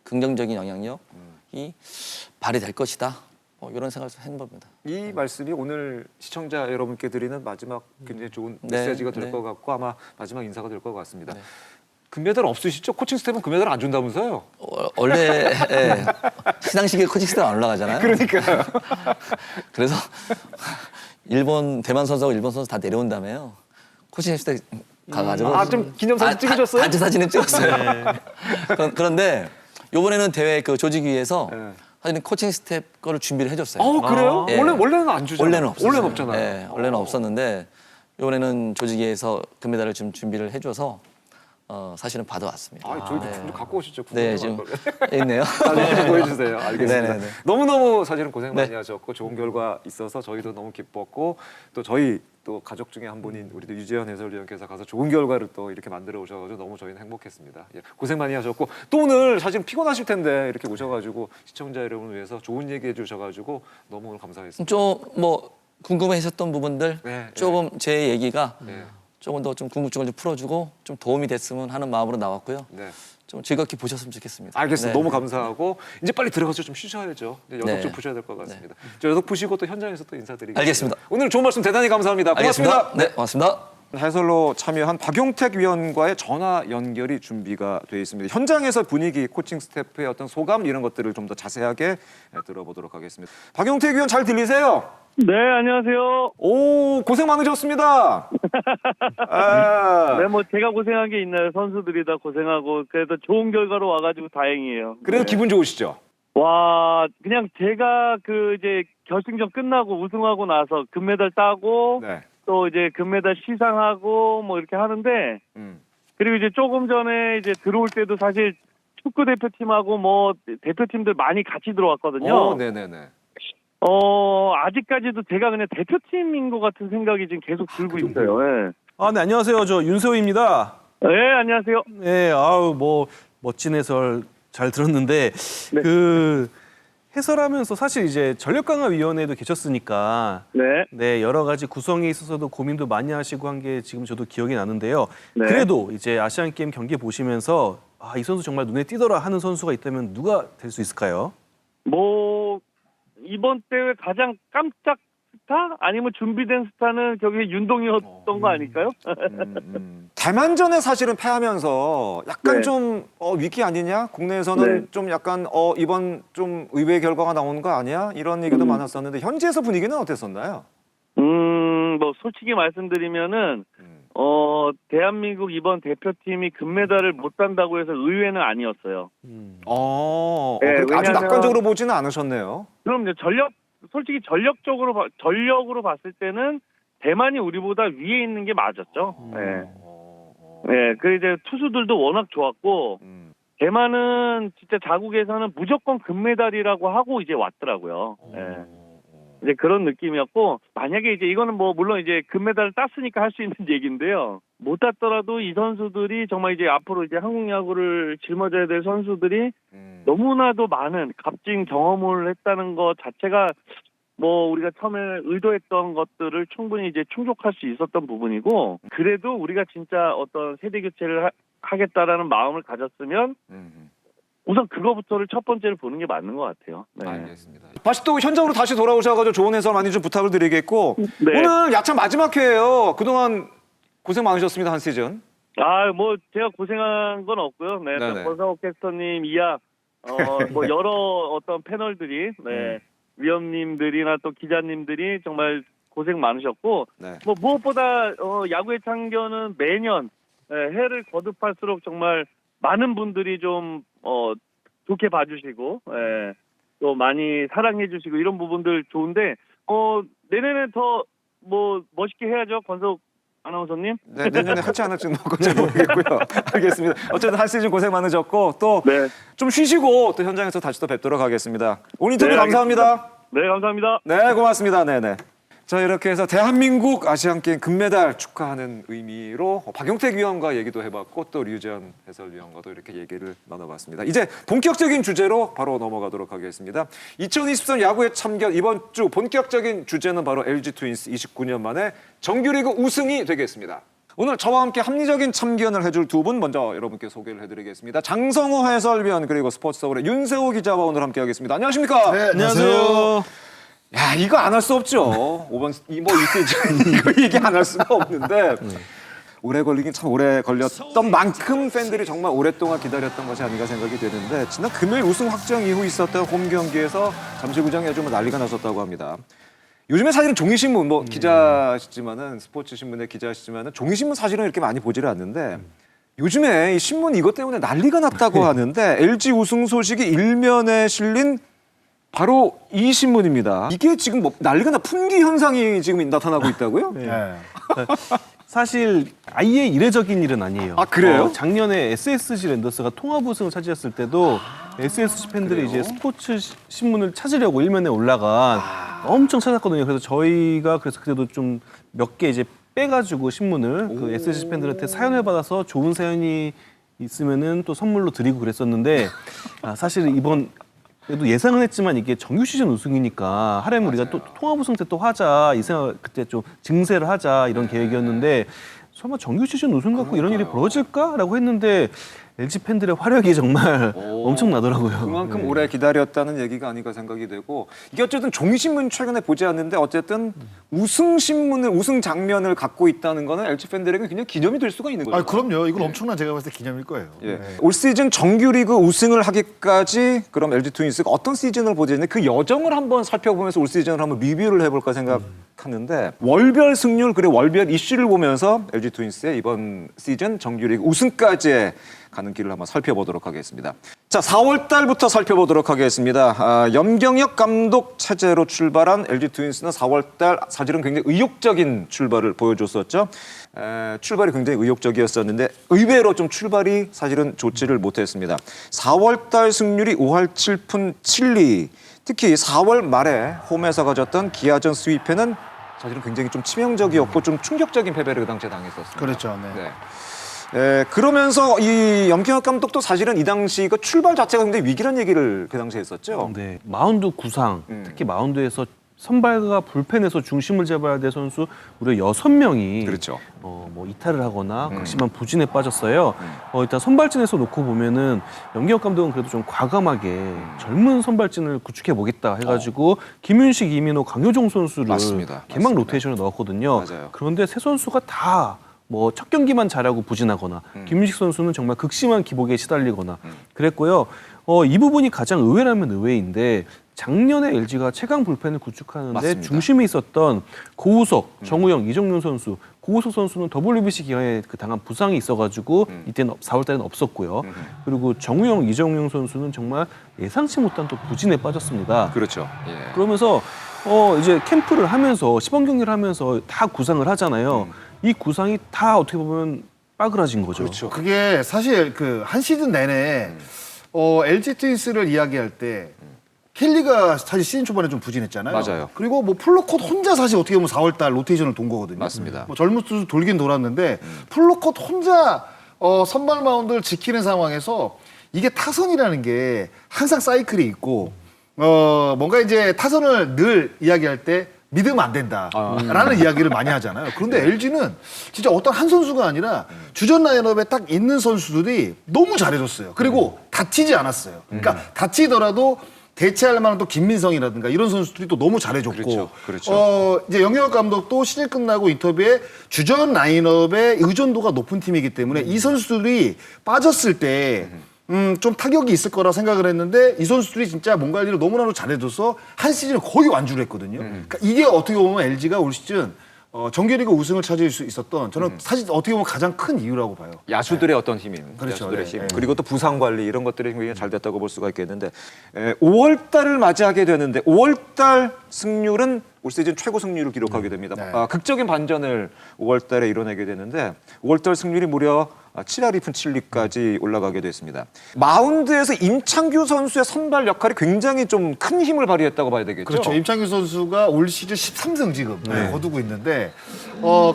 긍정적인 영향력이 발휘될 것이다. 이런 생각을 해본 겁니다. 이 말씀이 오늘 시청자 여러분께 드리는 마지막 굉장히 좋은 네, 메시지가 될 네. 것 같고 아마 마지막 인사가 될 것 같습니다. 네. 금메달 없으시죠? 코칭 스텝은 금메달 안 준다면서요? 원래 시상식에 코칭 스텝 안 올라가잖아요. 그러니까요. 그래서 대만 선수하고 일본 선수 다 내려온다며요. 코칭 스텝 가가지고 좀 기념사진 찍으셨어요? 단체 사진을 찍었어요. 그런데 이번에는 대회 그 조직위에서 네. 사실은 코칭 스텝 거를 준비를 해줬어요. 그래요? 예. 원래는 안 주잖아요. 원래는 없었어요. 원래는 없잖아요. 네, 원래는 없었는데 이번에는 조직위에서 금메달을 좀 준비를 해줘서 사실은 받아왔습니다. 저희도 좀 갖고 오시죠. 네, 지금 있네요. 사진 보여주세요. 알겠습니다. 네네네. 너무너무 사실은 고생 많이 네. 하셨고 좋은 결과 있어서 저희도 너무 기뻤고 또 저희 또 가족 중에 한 분인 우리 유재현 해설위원께서 가서 좋은 결과를 또 이렇게 만들어 오셔가지고 너무 저희는 행복했습니다. 예, 고생 많이 하셨고 또 오늘 사실 피곤하실 텐데 이렇게 오셔가지고 시청자 여러분을 위해서 좋은 얘기 해주셔가지고 너무 오늘 감사했습니다. 좀 뭐 궁금해하셨던 부분들 네, 조금 제 얘기가 네. 조금 더 좀 궁금증을 좀 풀어주고 좀 도움이 됐으면 하는 마음으로 나왔고요. 네. 좀 즐겁게 보셨으면 좋겠습니다. 알겠습니다. 네. 너무 감사하고 이제 빨리 들어가서 좀 쉬셔야죠. 이제 여독 네. 좀 푸셔야 될 것 같습니다. 저 여독 푸시고 또 현장에서 또 인사드리겠습니다. 알겠습니다. 오늘 좋은 말씀 대단히 감사합니다. 고맙습니다. 알겠습니다. 네, 고맙습니다. 해설로 참여한 박용택 위원과의 전화 연결이 준비가 되어 있습니다. 현장에서 분위기, 코칭 스태프의 어떤 소감 이런 것들을 좀 더 자세하게 들어보도록 하겠습니다. 박용택 위원 잘 들리세요? 네, 안녕하세요. 오, 고생 많으셨습니다. 네, 뭐 제가 고생한 게 있나요? 선수들이 다 고생하고 그래도 좋은 결과로 와가지고 다행이에요. 그래도 네. 기분 좋으시죠? 와, 그냥 제가 그 이제 결승전 끝나고 우승하고 나서 금메달 따고 네. 또 이제 금메달 시상하고 뭐 이렇게 하는데 그리고 이제 조금 전에 이제 들어올 때도 사실 축구 대표팀하고 뭐 대표팀들 많이 같이 들어왔거든요. 네네네. 아직까지도 제가 그냥 대표팀인 것 같은 생각이 지금 계속 들고 있어요. 예. 네, 안녕하세요. 저 윤세호입니다. 네, 안녕하세요. 네, 뭐 멋진 해설 잘 들었는데 네. 그 해설하면서 사실 이제 전력강화위원회도 계셨으니까 네. 여러 가지 구성에 있어서도 고민도 많이 하시고 한 게 지금 저도 기억이 나는데요. 네. 그래도 이제 아시안 게임 경기 보시면서 이 선수 정말 눈에 띄더라 하는 선수가 있다면 누가 될 수 있을까요? 뭐 이번 대회 가장 깜짝 스타 아니면 준비된 스타는 저기 윤동이었던 거 아닐까요? 대만전에 사실은 패하면서 약간 네. 좀 위기 아니냐? 국내에서는 네. 좀 약간 이번 좀 의외의 결과가 나오는 거 아니야? 이런 얘기도 많았었는데 현지에서 분위기는 어땠었나요? 뭐 솔직히 말씀드리면은 대한민국 이번 대표팀이 금메달을 못 딴다고 해서 의외는 아니었어요. 네, 아주 왜냐하면- 낙관적으로 보지는 않으셨네요. 그럼요. 솔직히 전력으로 봤을 때는 대만이 우리보다 위에 있는 게 맞았죠. 그 이제 투수들도 워낙 좋았고 대만은 진짜 자국에서는 무조건 금메달이라고 하고 이제 왔더라고요. 이제 그런 느낌이었고 만약에 이제 이거는 뭐 물론 이제 금메달을 땄으니까 할 수 있는 얘기인데요. 못 땄더라도 이 선수들이 정말 이제 앞으로 이제 한국 야구를 짊어져야 될 선수들이 너무나도 많은 값진 경험을 했다는 것 자체가 뭐 우리가 처음에 의도했던 것들을 충분히 이제 충족할 수 있었던 부분이고, 그래도 우리가 진짜 어떤 세대 교체를 하겠다라는 마음을 가졌으면 우선 그거부터를 첫 번째로 보는 게 맞는 것 같아요. 네. 알겠습니다. 다시 또 현장으로 다시 돌아오셔가지고 좋은 해설 많이 좀 부탁을 드리겠고 네. 오늘 야차 마지막 회예요. 그동안 고생 많으셨습니다. 한 시즌. 뭐 제가 고생한 건 없고요. 네, 네네. 권상욱 캐스터님 이야 뭐 여러 어떤 패널들이 네, 위원님들이나 또 기자님들이 정말 고생 많으셨고, 네. 뭐 무엇보다 야구의 참견은 매년 해를 거듭할수록 정말 많은 분들이 좀 좋게 봐주시고 또 많이 사랑해주시고 이런 부분들 좋은데 내년에 더 뭐 멋있게 해야죠, 권석 아나운서님. 네, 내년에 할지 안 할지는 잘 모르겠고요. 알겠습니다. 어쨌든 한 시즌 고생 많으셨고 또 좀 쉬시고 또 현장에서 다시 또 뵙도록 하겠습니다. 오늘 인터뷰 네, 감사합니다. 네, 감사합니다. 네, 고맙습니다. 네네. 자, 이렇게 해서 대한민국 아시안게임 금메달 축하하는 의미로 박용택 위원과 얘기도 해봤고 또 류지연 해설위원과도 이렇게 얘기를 나눠봤습니다. 이제 본격적인 주제로 바로 넘어가도록 하겠습니다. 2023 야구의 참견 이번 주 본격적인 주제는 바로 LG 트윈스 29년 만에 정규리그 우승이 되겠습니다. 오늘 저와 함께 합리적인 참견을 해줄 두 분 먼저 여러분께 소개를 해드리겠습니다. 장성호 해설위원 그리고 스포츠서울의 윤세호 기자와 오늘 함께하겠습니다. 안녕하십니까? 네, 안녕하세요. 야, 이거 안 할 수 없죠. 이 시즌 이거 얘기 안 할 수가 없는데 오래 걸리긴 참 오래 걸렸던 만큼 팬들이 정말 오랫동안 기다렸던 것이 아닌가 생각이 되는데 지난 금요일 우승 확정 이후 있었던 홈 경기에서 잠실구장에 아주 난리가 났었다고 합니다. 요즘에 사실은 종이신문 기자시지만은 스포츠 신문의 기자시지만은 종이신문 사실은 이렇게 많이 보지를 않는데 요즘에 이 신문 이것 때문에 난리가 났다고 하는데 LG 우승 소식이 일면에 실린 바로 이 신문입니다. 이게 지금 뭐 난리가 풍기 현상이 지금 나타나고 있다고요? 네. 사실 아예 이례적인 일은 아니에요. 아, 그래요? 작년에 SSG 랜더스가 통합 우승을 차지했을 때도 SSG 팬들이 이제 스포츠 신문을 찾으려고 일면에 올라간 엄청 찾았거든요. 그래서 저희가 그때도 좀 몇 개 이제 빼가지고 신문을 그 SSG 팬들한테 사연을 받아서 좋은 사연이 있으면은 또 선물로 드리고 그랬었는데 사실 이번 그래도 예상은 했지만 이게 정규 시즌 우승이니까 하려면 우리가 또 통합 우승 때 또 하자 이 생각 그때 좀 증세를 하자 이런 계획이었는데 설마 정규 시즌 우승 갖고 이런 일이 벌어질까라고 했는데 LG 팬들의 화력이 정말 엄청나더라고요. 그만큼 오래 기다렸다는 얘기가 아닌가 생각이 되고 이게 어쨌든 종이신문 최근에 보지 않는데 어쨌든 우승 장면을 갖고 있다는 거는 LG 팬들에게 그냥 기념이 될 수가 있는 거죠. 아, 그럼요. 이건 엄청난 제가 봤을 때 기념일 거예요. 예. 올 시즌 정규리그 우승을 하기까지 그럼 LG 트윈스가 어떤 시즌을 보지 했는데 그 여정을 한번 살펴보면서 올 시즌을 한번 리뷰를 해볼까 생각하는데 월별 승률 그리고 월별 이슈를 보면서 LG 트윈스의 이번 시즌 정규리그 우승까지의 가는 길을 한번 살펴보도록 하겠습니다. 자, 4월 달부터 살펴보도록 하겠습니다. 염경엽 감독 체제로 출발한 LG 트윈스는 4월 달 사실은 굉장히 의욕적인 출발을 보여줬었죠. 출발이 굉장히 의욕적이었었는데 의외로 좀 출발이 사실은 좋지를 못했습니다. 4월 달 승률이 5할 7푼 7리. 특히 4월 말에 홈에서 가졌던 기아전 스위패는 사실은 굉장히 좀 치명적이었고 좀 충격적인 패배를 그 당시에 당했었습니다. 그렇죠. 네. 그러면서 이 염경엽 감독도 사실은 이 당시 그 출발 자체가 굉장히 위기란 얘기를 그 당시에 했었죠. 네, 마운드 구상, 특히 마운드에서 선발과 불펜에서 중심을 잡아야 될 선수 무려 6명이 그렇죠. 뭐 이탈을 하거나 극심한 부진에 빠졌어요. 일단 선발진에서 놓고 보면은 염기혁 감독은 그래도 좀 과감하게 젊은 선발진을 구축해 보겠다 해가지고 김윤식, 이민호, 강효종 선수를 맞습니다. 개막 맞습니다. 로테이션에 넣었거든요. 맞아요. 그런데 세 선수가 다 뭐 첫 경기만 잘하고 부진하거나 김윤식 선수는 정말 극심한 기복에 시달리거나 그랬고요. 이 부분이 가장 의외라면 의외인데 작년에 LG가 최강 불펜을 구축하는데 맞습니다. 중심에 있었던 고우석, 정우영, 이정윤 선수. 고우석 선수는 WBC 기간에 그 당한 부상이 있어가지고 이때는 4월 달에는 없었고요. 그리고 정우영, 이정윤 선수는 정말 예상치 못한 또 부진에 빠졌습니다. 그렇죠. 예. 그러면서 이제 캠프를 하면서 시범 경기를 하면서 다 구상을 하잖아요. 이 구상이 다 어떻게 보면 빠그라진 거죠. 그렇죠. 그게 사실 그 한 시즌 내내 LG 트윈스를 이야기할 때 켈리가 사실 시즌 초반에 좀 부진했잖아요. 맞아요. 그리고 뭐 플로컷 혼자 사실 어떻게 보면 4월달 로테이션을 돈 거거든요. 맞습니다. 뭐 젊은 투수 돌긴 돌았는데 플로컷 혼자 선발 마운드를 지키는 상황에서 이게 타선이라는 게 항상 사이클이 있고 뭔가 이제 타선을 늘 이야기할 때 믿으면 안 된다라는 이야기를 많이 하잖아요. 그런데 LG는 진짜 어떤 한 선수가 아니라 주전 라인업에 딱 있는 선수들이 너무 잘해줬어요. 그리고 다치지 않았어요. 그러니까 다치더라도 대체할 만한 또 김민성이라든가 이런 선수들이 또 너무 잘해줬고, 그렇죠. 이제 영혁 감독도 시즌 끝나고 인터뷰에 주전 라인업의 의존도가 높은 팀이기 때문에 이 선수들이 빠졌을 때 좀 타격이 있을 거라 생각을 했는데 이 선수들이 진짜 몸 관리를 너무나도 잘해줘서 한 시즌을 거의 완주를 했거든요. 그러니까 이게 어떻게 보면 LG가 올 시즌 정규리그 우승을 차지할 수 있었던 저는 사실 어떻게 보면 가장 큰 이유라고 봐요. 야수들의 어떤 힘임, 그렇죠. 야수들의 네, 힘, 네. 그리고 또 부상 관리 이런 것들이 굉장히 잘 됐다고 볼 수가 있겠는데 5월 달을 맞이하게 되는데 5월 달 승률은 올 시즌 최고 승률을 기록하게 됩니다. 네. 극적인 반전을 5월 달에 이뤄내게 되는데 5월 달 승률이 무려 7할 2푼 7리까지 올라가게 됐습니다. 마운드에서 임창규 선수의 선발 역할이 굉장히 좀 큰 힘을 발휘했다고 봐야 되겠죠? 그렇죠. 임창규 선수가 올 시즌 13승 지금 거두고 있는데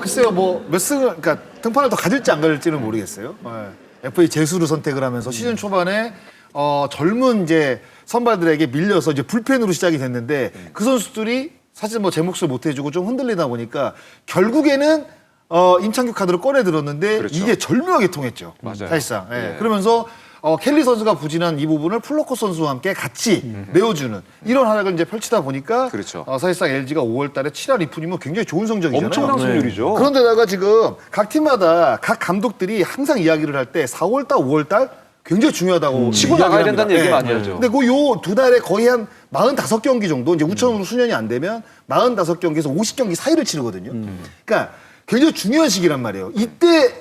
글쎄요 뭐 몇 승을 그러니까 등판을 더 가질지 안 가질지는 모르겠어요. FA 재수를 선택을 하면서 시즌 초반에 젊은 이제 선발들에게 밀려서 이제 불펜으로 시작이 됐는데 그 선수들이 사실 뭐 제 몫을 못 해주고 좀 흔들리다 보니까 결국에는 임창규 카드를 꺼내 들었는데 그렇죠. 이게 절묘하게 통했죠. 맞아요. 사실상. 예. 그러면서 켈리 선수가 부진한 이 부분을 플로코 선수와 함께 같이 메워주는 이런 활약을 이제 펼치다 보니까 그렇죠. 사실상 LG가 5월 달에 7할 2푼이면 굉장히 좋은 성적이잖아요. 엄청난 승률이죠. 그런데다가 지금 각 팀마다 각 감독들이 항상 이야기를 할 때 4월 달, 5월 달 굉장히 중요하다고 치고 이야기를 나가야 합니다. 된다는 얘기 예. 많이 하죠. 근데 그 요 두 달에 거의 한 45경기 정도 이제 우천으로 수년이 안 되면 45경기에서 50경기 사이를 치르거든요. 그러니까 굉장히 중요한 시기란 말이에요. 이때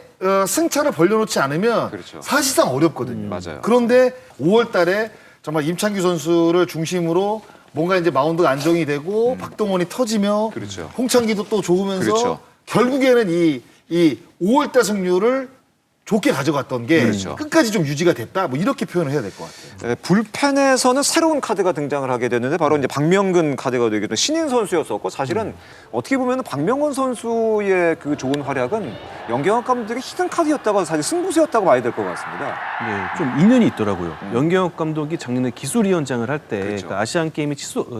승차를 벌려놓지 않으면 그렇죠. 사실상 어렵거든요. 맞아요. 그런데 5월 달에 정말 임창규 선수를 중심으로 뭔가 이제 마운드가 안정이 되고 박동원이 터지며 그렇죠. 홍창기도 또 좋으면서 그렇죠. 결국에는 이 5월 달 승률을 좋게 가져갔던 게 그렇죠. 끝까지 좀 유지가 됐다. 뭐 이렇게 표현을 해야 될 것 같아요. 불펜에서는 새로운 카드가 등장을 하게 되는데 바로 이제 박명근 카드가 되게 된 신인 선수였었고 사실은 어떻게 보면 박명근 선수의 그 좋은 활약은 연경학 감독의 히든 카드였다고 사실 승부수였다고 봐야 될 것 같습니다. 네, 좀 인연이 있더라고요. 연경혁 감독이 작년에 기술위원장을 할 때 그렇죠. 그 아시안 게임이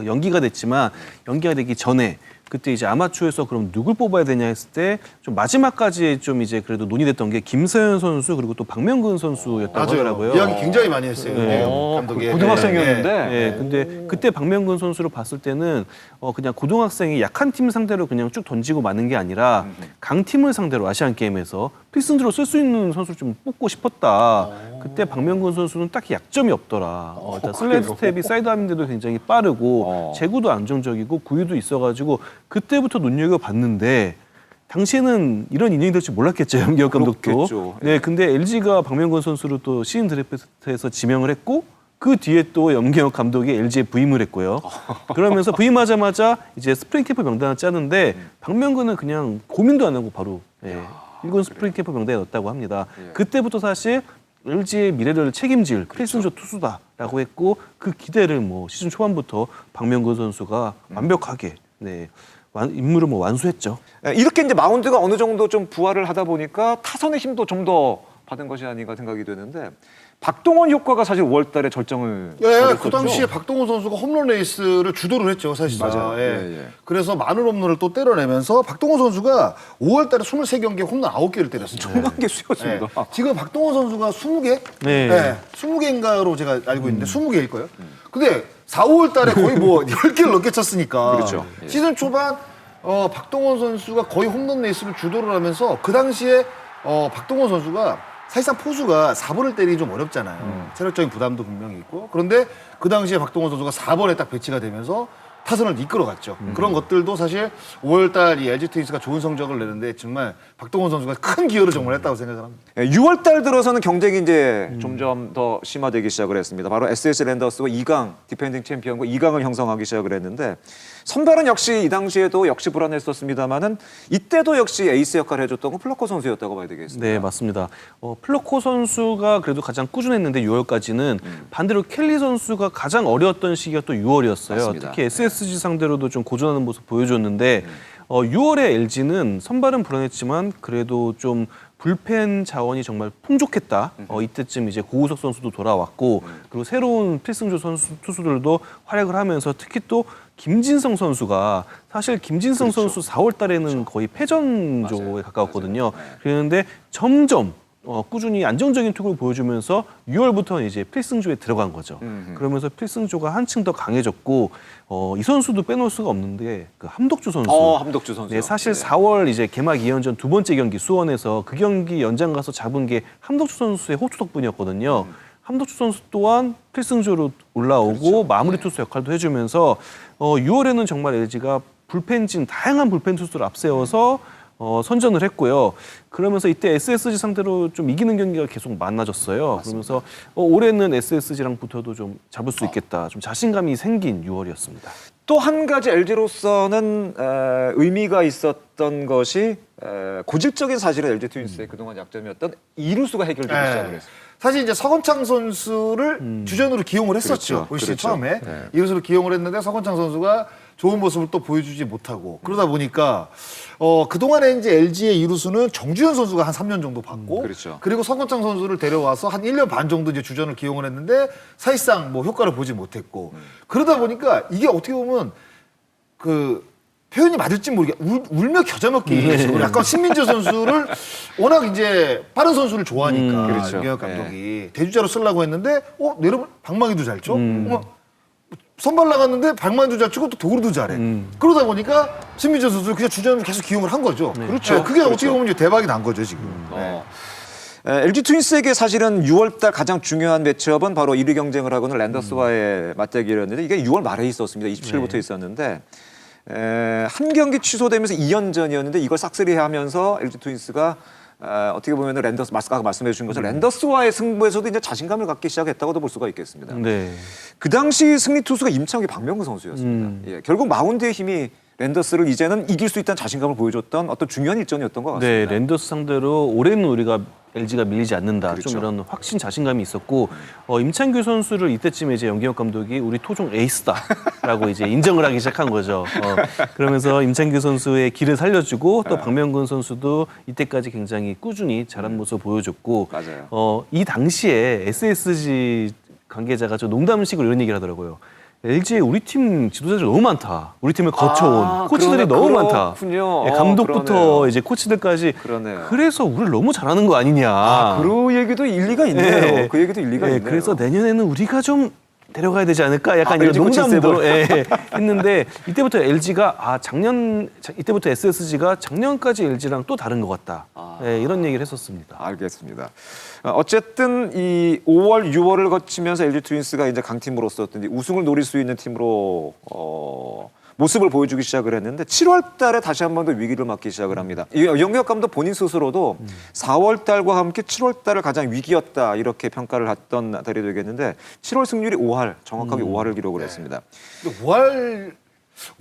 연기가 됐지만 연기가 되기 전에 그때 이제 아마추어에서 그럼 누굴 뽑아야 되냐 했을 때 좀 마지막까지 좀 이제 그래도 논의됐던 게 김서현 선수 그리고 또 박명근 선수였다고 하더라고요. 이야기 굉장히 많이 했어요. 네. 감독이. 고등학생이었는데 네, 근데 그때 박명근 선수를 봤을 때는 그냥 고등학생이 약한 팀 상대로 그냥 쭉 던지고 마는 게 아니라 강팀을 상대로 아시안 게임에서 필승조로 쓸 수 있는 선수를 좀 뽑고 싶었다. 그때 박명근 선수는 딱히 약점이 없더라. 일단 슬라이드 스텝이 사이드암인데도 굉장히 빠르고 제구도 안정적이고 구위도 있어가지고 그때부터 눈여겨봤는데 당시에는 이런 인연이 될 줄 몰랐겠죠, 연기혁 감독도. 그렇겠죠. 네, 근데 LG가 박명근 선수를 또 시즌 드래프트에서 지명을 했고 그 뒤에 또 염경엽 감독이 LG에 부임을 했고요. 그러면서 부임하자마자 이제 스프링 캠프 명단을 짜는데 박명근은 그냥 고민도 안 하고 바로 1군 스프링 캠프 명단에 넣었다고 합니다. 그때부터 사실 LG의 미래를 책임질 필승조 투수다라고 했고 그 기대를 뭐 시즌 초반부터 박명근 선수가 완벽하게 임무를 뭐 완수했죠. 이렇게 이제 마운드가 어느 정도 좀 부활을 하다 보니까 타선의 힘도 좀 더 받은 것이 아닌가 생각이 되는데 박동원 효과가 사실 5월 달에 절정을 그 당시에 박동원 선수가 홈런 레이스를 주도를 했죠, 사실상. 맞아요. 예. 예. 그래서 많은 홈런을 또 때려내면서 박동원 선수가 5월 달에 23경기에 홈런 9개를 때렸어요. 정말 게 수였습니다. 예. 지금 박동원 선수가 20개? 네. 20개인가로 제가 알고 있는데 20개일 거예요. 근데 4, 5월 달에 거의 뭐 10개를 넘게 쳤으니까. 그렇죠. 예. 시즌 초반 박동원 선수가 거의 홈런 레이스를 주도를 하면서 그 당시에 박동원 선수가 사실상 포수가 4번을 때리기 좀 어렵잖아요. 체력적인 부담도 분명히 있고. 그런데 그 당시에 박동원 선수가 4번에 딱 배치가 되면서 타선을 이끌어갔죠. 그런 것들도 사실 5월달 이 LG 트윈스가 좋은 성적을 내는데 정말 박동원 선수가 큰 기여를 정말 했다고 생각을 합니다. 6월 달 들어서는 경쟁이 이제 점점 더 심화되기 시작을 했습니다. 바로 SSG 랜더스가 2강 디펜딩 챔피언과 2강을 형성하기 시작을 했는데 선발은 역시 이 당시에도 역시 불안했었습니다만은 이때도 역시 에이스 역할을 해줬던 건 플러커 선수였다고 봐야 되겠습니다. 네, 맞습니다. 플로코 선수가 그래도 가장 꾸준했는데 6월까지는 반대로 켈리 선수가 가장 어려웠던 시기가 또 6월이었어요. 맞습니다. 특히 SSG 상대로도 좀 고전하는 모습 보여줬는데 6월에 LG는 선발은 불안했지만 그래도 좀 불펜 자원이 정말 풍족했다. 이때쯤 이제 고우석 선수도 돌아왔고 그리고 새로운 필승조 선수 투수들도 활약을 하면서 특히 또 김진성 선수가 사실 김진성 선수 4월 달에는 거의 패전조에 가까웠거든요. 그랬는데 점점 꾸준히 안정적인 투구를 보여주면서 6월부터는 이제 필승조에 들어간 거죠. 그러면서 필승조가 한층 더 강해졌고 이 선수도 빼놓을 수가 없는데 그 함덕주 선수. 함덕주 선수. 네, 사실 4월 이제 개막 2연전 두 번째 경기 수원에서 그 경기 연장 가서 잡은 게 함덕주 선수의 호투 덕분이었거든요. 함덕주 선수 또한 필승조로 올라오고 마무리 투수 역할도 해주면서 6월에는 정말 LG가 불펜진 다양한 불펜 투수를 앞세워서 선전을 했고요. 그러면서 이때 SSG 상대로 좀 이기는 경기가 계속 많아졌어요. 맞습니다. 그러면서 올해는 SSG랑 붙어도 좀 잡을 수 있겠다. 좀 자신감이 생긴 6월이었습니다. 또 한 가지 LG로서는 의미가 있었던 것이 고질적인 사실은 LG 트윈스의 그동안 약점이었던 이루수가 해결되기 시작을 했습니다. 사실 이제 서건창 선수를 주전으로 기용을 했었죠. 올 시즌 처음에 이루수로 기용을 했는데 서건창 선수가 좋은 모습을 또 보여주지 못하고 그러다 보니까 그동안에 이제 LG의 이루수는 정주현 선수가 한 3년 정도 받고 그리고 서건창 선수를 데려와서 한 1년 반 정도 이제 주전을 기용을 했는데 사실상 뭐 효과를 보지 못했고 그러다 보니까 이게 어떻게 보면 그 표현이 맞을지 모르겠 울며 겨자 먹기 식으로 약간 신민재 선수를 워낙 이제 빠른 선수를 좋아하니까 김경혁 감독이 대주자로 쓰려고 했는데 내려보 박망희도 잘 쳐? 선발 나갔는데 박만주 잘 치고 또 도루도 잘해. 그러다 보니까 신민재 선수를 그냥 주전으로 계속 기용을 한 거죠. 그렇죠. 그게 어떻게 보면 이제 대박이 난 거죠 지금. LG 트윈스에게 사실은 6월달 가장 중요한 매치업은 바로 1위 경쟁을 하고는 랜더스와의 맞대결이었는데 이게 6월 말에 있었습니다. 27일부터 있었는데 한 경기 취소되면서 2연전이었는데 이걸 싹쓸이하면서 LG 트윈스가 어떻게 보면 랜더스 아까 말씀해 주신 것처럼 랜더스와의 승부에서도 이제 자신감을 갖기 시작했다고도 볼 수가 있겠습니다. 네. 그 당시 승리 투수가 임창기 박명근 선수였습니다. 예, 결국 마운드의 힘이 랜더스를 이제는 이길 수 있다는 자신감을 보여줬던 어떤 중요한 일전이었던 것 같습니다. 네, 랜더스 상대로 올해는 우리가 LG가 밀리지 않는다. 좀 이런 확신 자신감이 있었고 임창규 선수를 이때쯤에 이제 연기혁 감독이 우리 토종 에이스다라고 이제 인정을 하기 시작한 거죠. 그러면서 임창규 선수의 길을 살려주고 또 박명근 선수도 이때까지 굉장히 꾸준히 잘한 모습 보여줬고 이 당시에 SSG 관계자가 좀 농담식으로 이런 얘기를 하더라고요. LG에 우리 팀 지도자들이 너무 많다. 우리 팀을 거쳐온 코치들이 너무 많다. 네, 감독부터 이제 코치들까지. 그래서 우리를 너무 잘하는 거 아니냐. 그 얘기도 일리가 있네요. 네. 그 얘기도 일리가 있네요. 그래서 내년에는 우리가 좀 데려가야 되지 않을까? 약간 이런 농담도 했는데 이때부터 LG가 이때부터 SSG가 작년까지 LG랑 또 다른 것 같다. 이런 얘기를 했었습니다. 알겠습니다. 어쨌든 이 5월, 6월을 거치면서 LG 트윈스가 이제 강팀으로서 어떤 우승을 노릴 수 있는 팀으로 모습을 보여주기 시작을 했는데 7월 달에 다시 한 번 더 위기를 맞기 시작을 합니다. 영역 감독 본인 스스로도 4월 달과 함께 7월 달을 가장 위기였다 이렇게 평가를 했던 달이 되겠는데 7월 승률이 5할, 정확하게 5할을 기록을 했습니다.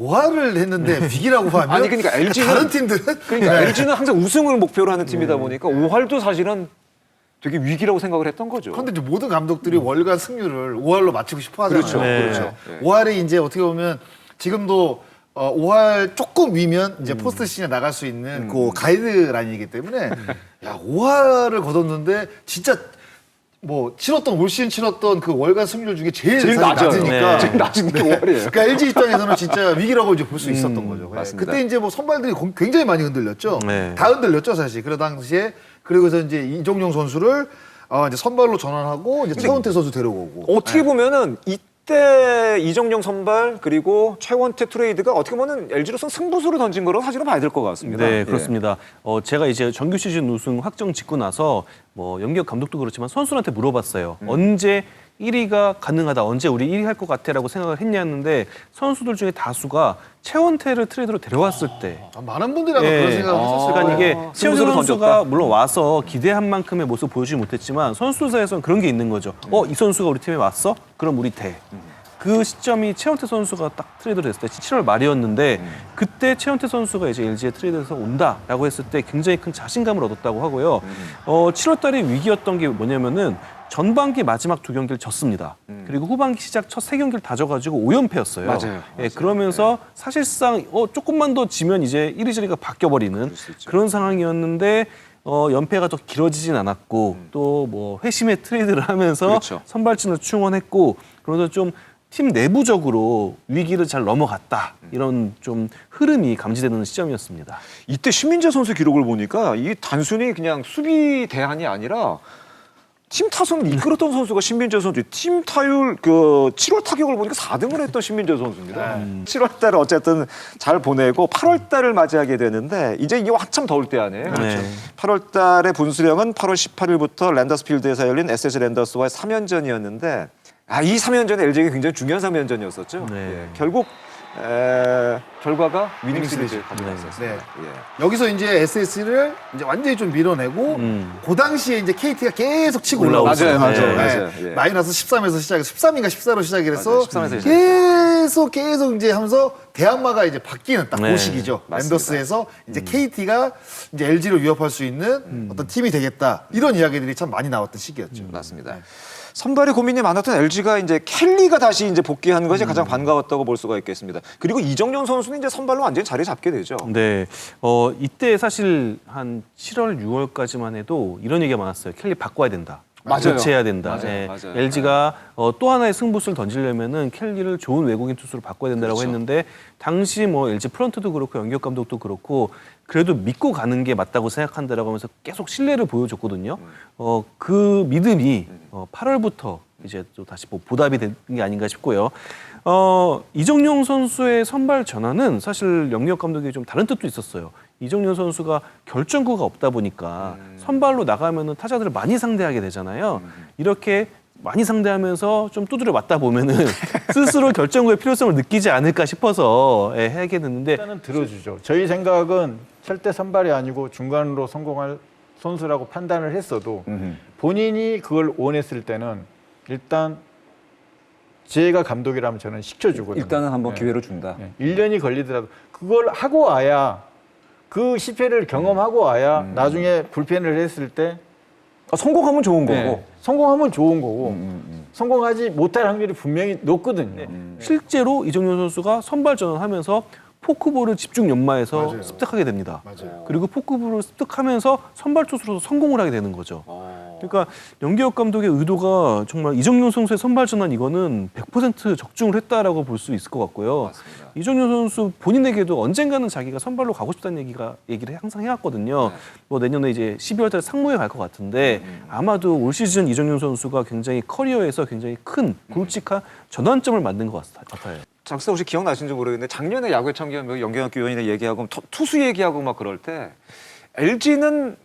5할을 했는데 위기라고 하면 아니 그러니까 LG는 다른 팀들은 LG는 항상 우승을 목표로 하는 팀이다 보니까 5할도 사실은 되게 위기라고 생각을 했던 거죠. 그런데 이제 모든 감독들이 월간 승률을 5할로 맞추고 싶어 하잖아요. 그렇죠. 5할이 이제 어떻게 보면 지금도 5할 조금 위면 이제 포스트 시즌에 나갈 수 있는 그 가이드라인이기 때문에 야 5할을 거뒀는데 진짜 뭐 올 시즌 치렀던 그 월간 승률 중에 제일 낮으니까 제일 낮은 게 5할이에요. 그러니까 LG 입장에서는 진짜 위기라고 이제 볼 수 있었던 거죠. 맞습니다. 그때 이제 뭐 선발들이 굉장히 많이 흔들렸죠. 다 흔들렸죠 사실. 그 당시에 그리고서 이제 이종용 선수를 이제 선발로 전환하고 이제 최원태 선수 데려오고 어떻게 보면은 이때 이정용 선발 그리고 최원태 트레이드가 어떻게 보면 LG로서는 승부수를 던진 거로 사실은 봐야 될 것 같습니다. 네, 그렇습니다. 제가 이제 정규 시즌 우승 확정 짓고 나서 뭐 연기혁 감독도 그렇지만 선수한테 물어봤어요. 언제 1위가 가능하다. 언제 우리 1위 할 것 같아라고 생각을 했냐는데 선수들 중에 다수가 최원태를 트레이드로 데려왔을 때 많은 분들이 아마 그런 생각을 하셨을 그러니까 거예요. 이게 최원태 승부수를 선수가 던졌다. 물론 와서 기대한 만큼의 모습 보여주지 못했지만 선수 사이에서는 그런 게 있는 거죠. 이 선수가 우리 팀에 왔어? 그럼 우리 돼. 그 시점이 최원태 선수가 딱 트레이드를 했을 때 7월 말이었는데 그때 최원태 선수가 이제 LG에 트레이드해서 온다라고 했을 때 굉장히 큰 자신감을 얻었다고 하고요. 7월 달에 위기였던 게 뭐냐면은 전반기 마지막 2경기를 졌습니다. 그리고 후반기 시작 첫 3경기를 다 져가지고 5연패였어요. 맞아요. 예, 그러면서 사실상 조금만 더 지면 이제 1위 자리가 바뀌어버리는 그런 상황이었는데 연패가 더 길어지진 않았고 또 뭐 회심의 트레이드를 하면서 그렇죠. 선발진을 충원했고 그러면서 좀 팀 내부적으로 위기를 잘 넘어갔다 이런 좀 흐름이 감지되는 시점이었습니다. 이때 신민재 선수 기록을 보니까 이게 단순히 그냥 수비 대안이 아니라 팀 타선을 이끌었던 선수가 신민재 선수. 팀 타율 7월 타격을 보니까 4등을 했던 신민재 선수입니다. 7월 달을 어쨌든 잘 보내고 8월 달을 맞이하게 되는데 이제 이게 한참 더울 때 아니에요. 네. 8월 달의 분수령은 8월 18일부터 랜더스필드에서 열린 SSG 랜더스와의 3연전이었는데 이 3연전은 LG에게 굉장히 중요한 3연전이었었죠. 네. 예, 결국 결과가 위닝 시리즈를 가져갔었어요. 네. 예. 여기서 이제 SS를 이제 완전히 좀 밀어내고 그 당시에 이제 KT가 계속 치고 올라오고 올라오고 맞아요. 네. 예. 마이너스 13에서 시작해서 13인가 14로 시작을 해서 맞아요. 13에서 시작. 계속 이제 하면서 대한마가 이제 바뀌는 딱 그 네. 시기죠. 맞습니다. 랜더스에서 이제 KT가 이제 LG를 위협할 수 있는 어떤 팀이 되겠다. 이런 이야기들이 참 많이 나왔던 시기였죠. 맞습니다. 선발에 고민이 많았던 LG가 이제 켈리가 다시 이제 복귀한 것이 가장 반가웠다고 볼 수가 있겠습니다. 그리고 이정용 선수는 이제 선발로 완전히 자리 잡게 되죠. 네, 이때 사실 한 7월, 6월까지만 해도 이런 얘기가 많았어요. 켈리 바꿔야 된다. 맞아요. 교체해야 된다. 맞아요. 예, 맞아요. LG가 또 하나의 승부수를 던지려면은 켈리를 좋은 외국인 투수로 바꿔야 된다라고 그렇죠. 했는데 당시 뭐 LG 프런트도 그렇고 연기혁 감독도 그렇고 그래도 믿고 가는 게 맞다고 생각한다라고 하면서 계속 신뢰를 보여줬거든요. 그 믿음이 8월부터 이제 또 다시 뭐 보답이 된 게 아닌가 싶고요. 이정용 선수의 선발 전환은 사실 영리혁 감독이 좀 다른 뜻도 있었어요. 이정용 선수가 결정구가 없다 보니까 선발로 나가면은 타자들을 많이 상대하게 되잖아요. 이렇게 많이 상대하면서 좀 두드려 맞다 보면은 스스로 결정구의 필요성을 느끼지 않을까 싶어서 하게 됐는데 일단은 들어주죠. 저희 생각은 절대 선발이 아니고 중간으로 성공할 선수라고 판단을 했어도 본인이 그걸 원했을 때는 일단 제가 감독이라면 저는 시켜주거든요. 일단은 한번 네. 기회를 준다. 1년이 걸리더라도 그걸 하고 와야 그 실패를 경험하고 와야 나중에 불펜을 했을 때 성공하면 좋은 거고. 네, 성공하면 좋은 거고 성공하지 못할 확률이 분명히 높거든요. 실제로 이정용 선수가 선발 전환하면서 포크볼을 집중 연마해서 맞아요. 습득하게 됩니다. 맞아요. 그리고 포크볼을 습득하면서 선발 투수로서 성공을 하게 되는 거죠. 그러니까 연기혁 감독의 의도가 정말 이정용 선수의 선발 전환 이거는 100% 적중을 했다라고 볼 수 있을 것 같고요. 맞습니다. 이정용 선수 본인에게도 언젠가는 자기가 선발로 가고 싶다는 얘기를 항상 해왔거든요. 뭐 내년에 이제 12월달에 상무에 갈 것 같은데 아마도 올 시즌 이정용 선수가 굉장히 커리어에서 굉장히 큰 굵직한 전환점을 만든 것 같아요. 작사 혹시 기억나시는지 모르겠는데 작년에 야구의 참견 연경혁 위원이나 얘기하고 투수 얘기하고 막 그럴 때 LG는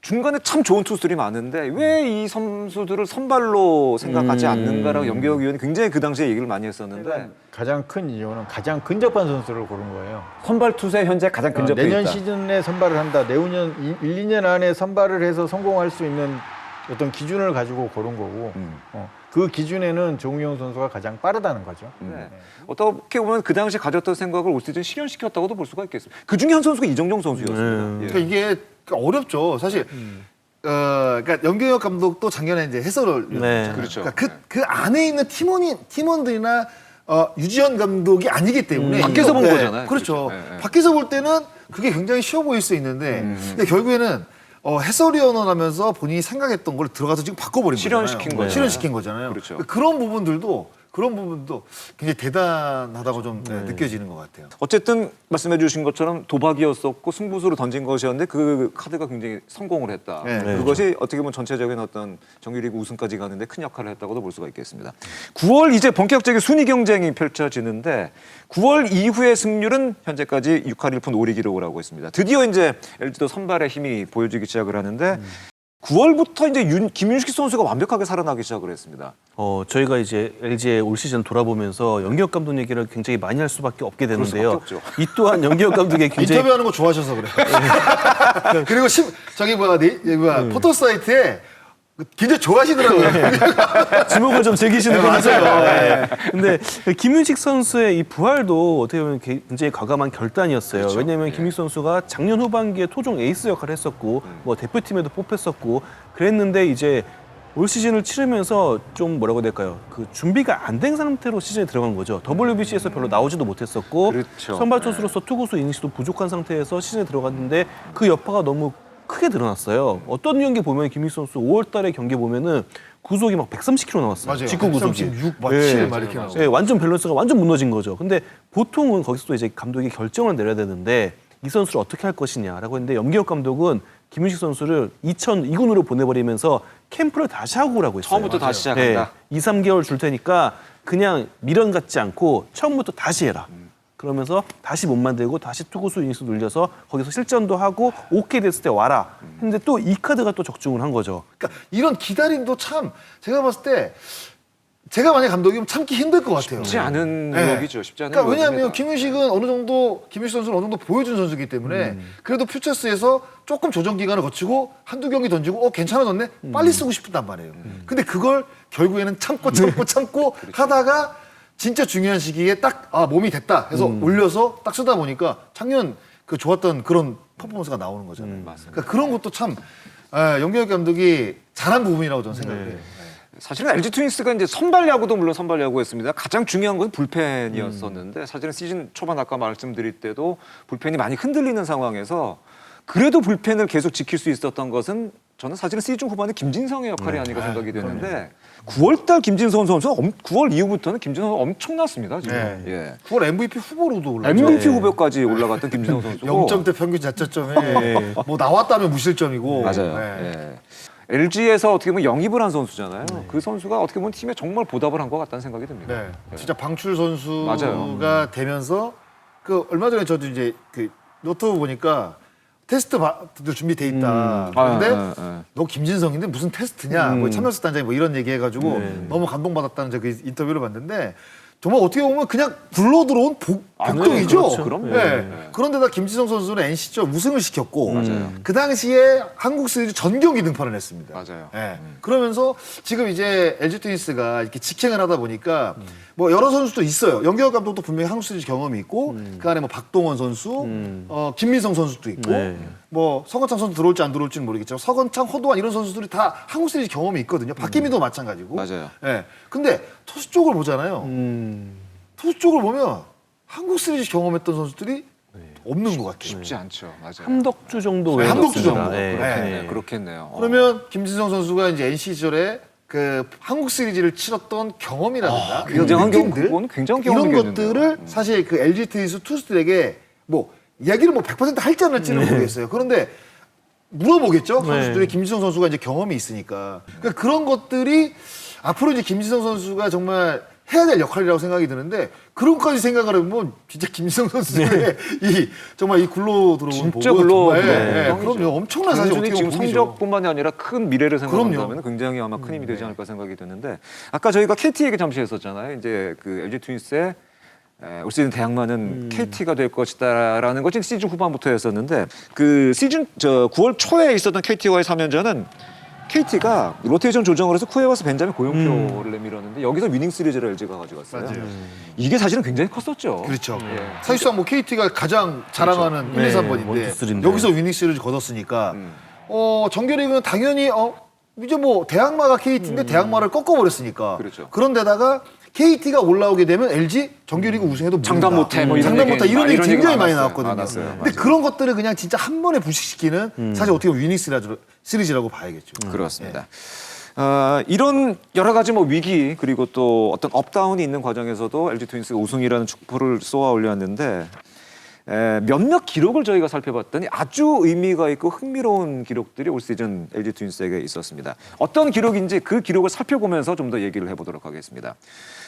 중간에 참 좋은 투수들이 많은데 왜 이 선수들을 선발로 생각하지 않는가라고 연경혁 위원이 굉장히 그 당시에 얘기를 많이 했었는데 가장 큰 이유는 가장 근접한 선수를 고른 거예요. 선발 투수에 현재 가장 근접해 내년 있다. 시즌에 선발을 한다. 내후년 1, 2년 안에 선발을 해서 성공할 수 있는 어떤 기준을 가지고 고른 거고 그 기준에는 정우영 선수가 가장 빠르다는 거죠. 네. 어떻게 보면 그 당시 가졌던 생각을 올 시즌 실현시켰다고도 볼 수가 있겠습니다. 그 중에 한 선수가 이정용 선수였습니다. 예. 그러니까 이게 어렵죠. 사실 그러니까 연경혁 감독도 작년에 이제 해설을 네. 그렇죠. 그러니까 그 안에 있는 팀원들이나 유지현 감독이 아니기 때문에 밖에서 본 네, 거잖아요. 그렇죠. 그렇죠. 네, 네. 밖에서 볼 때는 그게 굉장히 쉬워 보일 수 있는데 근데 결국에는 해설위원을 하면서 본인이 생각했던 걸 들어가서 지금 바꿔버린 실현시킨 거잖아요. 거예요. 실현시킨 거잖아요. 그렇죠. 그런 부분도 굉장히 대단하다고 좀 느껴지는 것 같아요. 어쨌든 말씀해 주신 것처럼 도박이었었고 승부수로 던진 것이었는데 그 카드가 굉장히 성공을 했다. 네, 네, 그것이 어떻게 보면 전체적인 어떤 정규리그 우승까지 가는데 큰 역할을 했다고도 볼 수가 있겠습니다. 9월 이제 본격적인 순위 경쟁이 펼쳐지는데 9월 이후의 승률은 현재까지 6할 1푼 5리 기록을 하고 있습니다. 드디어 이제 LG도 선발의 힘이 보여지기 시작을 하는데 9월부터 이제 김윤식 선수가 완벽하게 살아나기 시작을 했습니다. 저희가 이제 LG의 올 시즌 돌아보면서 연기혁 감독 얘기를 굉장히 많이 할 수밖에 없게 되는데요. 수밖에 없죠. 이 또한 연기혁 감독의 굉장히 인터뷰하는 거 좋아하셔서 그래요. 그리고 포털 사이트에 굉장히 좋아하시더라고요. 지목을 좀 즐기시는 분이세요. 네. 근데 김윤식 선수의 이 부활도 어떻게 보면 굉장히 과감한 결단이었어요. 왜냐하면 김윤식 선수가 작년 후반기에 토종 에이스 역할을 했었고 뭐 대표팀에도 뽑혔었고 그랬는데 이제 올 시즌을 치르면서 좀 뭐라고 해야 될까요? 그 준비가 안 된 상태로 시즌에 들어간 거죠. WBC에서 별로 나오지도 못했었고 그렇죠. 선발 투수로서 투구수 이닝수도 부족한 상태에서 시즌에 들어갔는데 그 여파가 너무 크게 드러났어요. 어떤 경기 보면 김민수 선수 5월달에 경기 보면은 구속이 막 130km 나왔어요. 맞아요. 직구 구속이. 136, 막 네. 7, 막 이렇게 나오고. 네, 완전 밸런스가 완전 무너진 거죠. 근데 보통은 거기서 이제 감독이 결정을 내려야 되는데 이 선수를 어떻게 할 것이냐라고 했는데 염기혁 감독은 김윤식 선수를 2군으로 보내버리면서 캠프를 다시 하고 오라고 했어요. 처음부터 다시 시작한다. 2, 3개월 줄 테니까 그냥 미련 갖지 않고 처음부터 다시 해라. 그러면서 다시 몸 만들고 다시 투구수 이닝수 늘려서 거기서 실전도 하고 오케이 됐을 때 와라. 근데 또 이 카드가 또 적중을 한 거죠. 그러니까 이런 기다림도 참 제가 봤을 때 제가 만약 감독이면 참기 힘들 것 같아요. 쉽지 않은 네. 노력이죠. 쉽지 않은 그러니까 왜냐하면 노력입니다. 김윤식 선수는 어느 정도 보여준 선수이기 때문에 그래도 퓨처스에서 조금 조정 기간을 거치고 한두 경기 던지고 괜찮아졌네? 빨리 쓰고 싶단 말이에요. 근데 그걸 결국에는 참고 하다가 진짜 중요한 시기에 딱 몸이 됐다 해서 올려서 딱 쓰다 보니까 작년 그 좋았던 그런 퍼포먼스가 나오는 거잖아요. 그러니까 그런 것도 참 염기혁 감독이 잘한 부분이라고 저는 생각해요. 사실은 LG 트윈스가 이제 선발 야구도 물론 선발 야구였습니다. 가장 중요한 건 불펜이었었는데 사실은 시즌 초반 아까 말씀드릴 때도 불펜이 많이 흔들리는 상황에서 그래도 불펜을 계속 지킬 수 있었던 것은 저는 사실은 시즌 후반에 김진성의 역할이 아닌가 생각이 되는데 9월달 김진성 선수가 9월 이후부터는 김진성 선수가 엄청났습니다. 지금. 네. 예. 9월 MVP 후보로도 올랐죠. MVP 후보까지 올라갔던 김진성 선수고 0점대 평균 자책점에 뭐 나왔다면 무실점이고. 맞아요. 네. 예. LG에서 어떻게 보면 영입을 한 선수잖아요. 그 선수가 어떻게 보면 팀에 정말 보답을 한 것 같다는 생각이 듭니다. 네. 진짜 방출 선수가 맞아요. 되면서 그 얼마 전에 저도 이제 그 노트북 보니까 테스트도 준비돼 있다. 그런데 너 김진성인데 무슨 테스트냐? 뭐 참여수 단장이 뭐 이런 얘기 해가지고 너무 감동받았다는 그 인터뷰를 봤는데 정말 어떻게 보면 그냥 굴러 들어온 복덩이죠. 그렇죠. 그럼요. 네. 그런데다 김진성 선수는 NC전 우승을 시켰고 맞아요. 그 당시에 한국 시리즈 전 경기 등판을 했습니다. 맞아요. 네. 그러면서 지금 이제 LG 트윈스가 이렇게 직행을 하다 보니까 뭐 여러 선수도 있어요. 연기혁 감독도 분명히 한국 시리즈 경험이 있고 그 안에 뭐 박동원 선수, 김민성 선수도 있고 네. 뭐 서건창 선수 들어올지 안 들어올지는 모르겠지만 서건창, 허도환 이런 선수들이 다 한국 시리즈 경험이 있거든요. 박기민도 마찬가지고. 맞아요. 네. 근데 투수 쪽을 보잖아요. 투수 쪽을 보면 한국 시리즈 경험했던 선수들이 없는 것 같아요. 쉽지 않죠. 맞아요. 함덕주 정도 네, 외에 함덕주 없습니다. 정도. 네. 그렇겠네요. 그렇겠네요. 그러면 김진성 선수가 이제 NC 시절에 그 한국 시리즈를 치렀던 경험이라든가 이런 굉장한 느낌들, 그건 굉장한 이런 경험이겠는데요. 것들을 사실 그 LG 트윈스 투수들에게 뭐 이야기를 뭐 100% 할지 안 할지는 모르겠어요. 그런데 물어보겠죠. 선수들이 김진성 선수가 이제 경험이 있으니까. 그러니까 그런 것들이 앞으로 이제 김진성 선수가 정말 해야 될 역할이라고 생각이 드는데 그런 것까지 생각을 해보면 진짜 김진성 선수의 이 정말 이 굴러 들어온 진짜 복은 굴러 정말, 들어온 예, 복이죠. 그럼요. 엄청난 사실 단순히 어떻게 지금 보면 복이죠. 성적뿐만이 아니라 큰 미래를 생각한다면 그럼요. 굉장히 아마 큰 힘이 되지 않을까 생각이 드는데 아까 저희가 KT 얘기 잠시 했었잖아요. 이제 그 LG 트윈스의 올 시즌 대항마는 KT가 될 것이다라는 것이 시즌 후반부터 했었는데 그 시즌 9월 초에 있었던 KT와의 3연전은 KT가 로테이션 조정을 해서 쿠에바스 벤자민 고용표를 내밀었는데 여기서 위닝 시리즈를 LG가 가져갔어요. 맞아요. 이게 사실은 굉장히 컸었죠. 그렇죠. 예. 사실상 뭐 KT가 가장 자랑하는 1, 2, 3번인데 원투쓰리인데. 여기서 위닝 시리즈 거뒀으니까 정규리그는 당연히 이제 뭐 대항마가 KT인데 대항마를 꺾어버렸으니까 그렇죠. 그런데다가 KT가 올라오게 되면 LG 정규리그 우승해도 장담 모른다. 못해 뭐 이런 장담 얘기, 못해 이런 막 얘기 이런 굉장히 얘기가 많이 많았어요. 나왔거든요. 많았어요. 근데 맞아요. 그런 것들을 그냥 진짜 한 번에 부식시키는 사실 어떻게 보면 위닝 시리즈라고 봐야겠죠. 그렇습니다. 이런 여러 가지 뭐 위기 그리고 또 어떤 업다운이 있는 과정에서도 LG 트윈스가 우승이라는 축포를 쏘아 올렸는데 몇몇 기록을 저희가 살펴봤더니 아주 의미가 있고 흥미로운 기록들이 올 시즌 LG 트윈스에게 있었습니다. 어떤 기록인지 그 기록을 살펴보면서 좀 더 얘기를 해보도록 하겠습니다.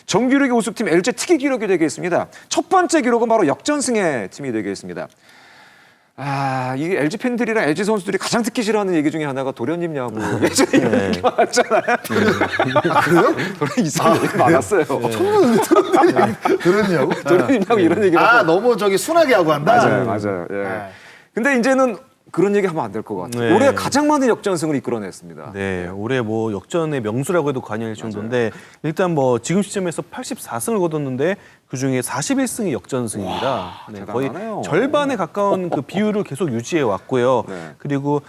정규리그 우승팀 LG 특이 기록이 되겠습니다. 첫 번째 기록은 바로 역전승의 팀이 되겠습니다. 이 LG 팬들이랑 LG 선수들이 가장 듣기 싫어하는 얘기 중에 하나가 도련님 야구. 예전에 이런 얘기 많았잖아요. 그래요? 도련님 이상한 얘기 많았어요. 그러냐고? 도련님 야구 이런 얘기 너무 저기 순하게 하고 한다. 맞아요. 예. 근데 이제는 그런 얘기 하면 안 될 것 같아요. 네. 올해 가장 많은 역전승을 이끌어냈습니다. 네, 올해 뭐 역전의 명수라고 해도 과언일 정도인데 일단 뭐 지금 시점에서 84승을 거뒀는데 그 중에 41승이 역전승입니다. 네, 거의 대단하네요. 절반에 가까운 그 비율을 계속 유지해 왔고요. 네. 그리고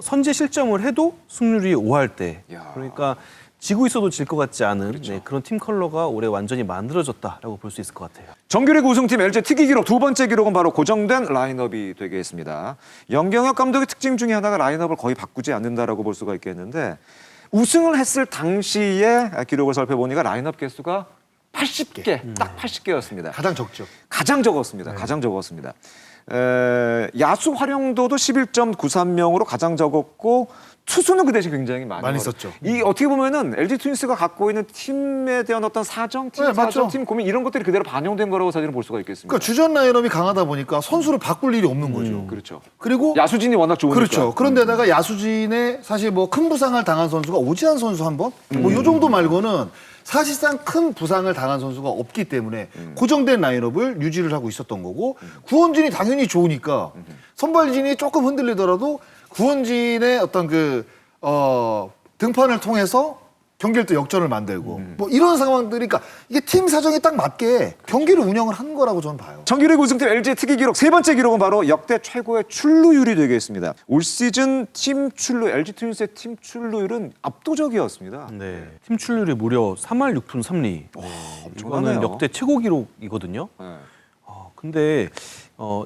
선제 실점을 해도 승률이 5할대. 야. 그러니까 지고 있어도 질 것 같지 않은 네, 그런 팀 컬러가 올해 완전히 만들어졌다라고 볼 수 있을 것 같아요. 정규리그 우승팀 LG 특이 기록 두 번째 기록은 바로 고정된 라인업이 되겠습니다. 영경혁 감독의 특징 중에 하나가 라인업을 거의 바꾸지 않는다라고 볼 수가 있겠는데 우승을 했을 당시의 기록을 살펴보니까 라인업 개수가 80개, 딱 80개였습니다. 가장 적죠. 가장 적었습니다. 가장 적었습니다. 야수 활용도도 11.93명으로 가장 적었고 투수는 그 대신 굉장히 많이 썼죠. 이 어떻게 보면은 LG 트윈스가 갖고 있는 팀에 대한 어떤 사정, 팀 네, 사정, 맞죠. 팀 고민 이런 것들이 그대로 반영된 거라고 사실은 볼 수가 있겠습니다. 그러니까 주전 라인업이 강하다 보니까 선수를 바꿀 일이 없는 거죠. 그렇죠. 그리고 야수진이 워낙 좋으니까. 그렇죠. 그런데다가 야수진에 사실 뭐 큰 부상을 당한 선수가 오지환 선수 한 번? 뭐 요 정도 말고는 사실상 큰 부상을 당한 선수가 없기 때문에 고정된 라인업을 유지를 하고 있었던 거고 구원진이 당연히 좋으니까 선발진이 조금 흔들리더라도 구원진의 어떤 등판을 통해서 경기를 또 역전을 만들고 뭐 이런 상황들이 그러니까 이게 팀 사정에 딱 맞게 경기를 운영을 한 거라고 저는 봐요. 정규리그 우승팀 LG의 특이 기록 세 번째 기록은 바로 역대 최고의 출루율이 되겠습니다. 올 시즌 팀 출루 LG 트윈스의 팀 출루율은 압도적이었습니다. 네, 팀 출률이 무려 3할 6푼 3리. 네, 엄청나네요. 이거는 역대 최고 기록이거든요. 네. 근데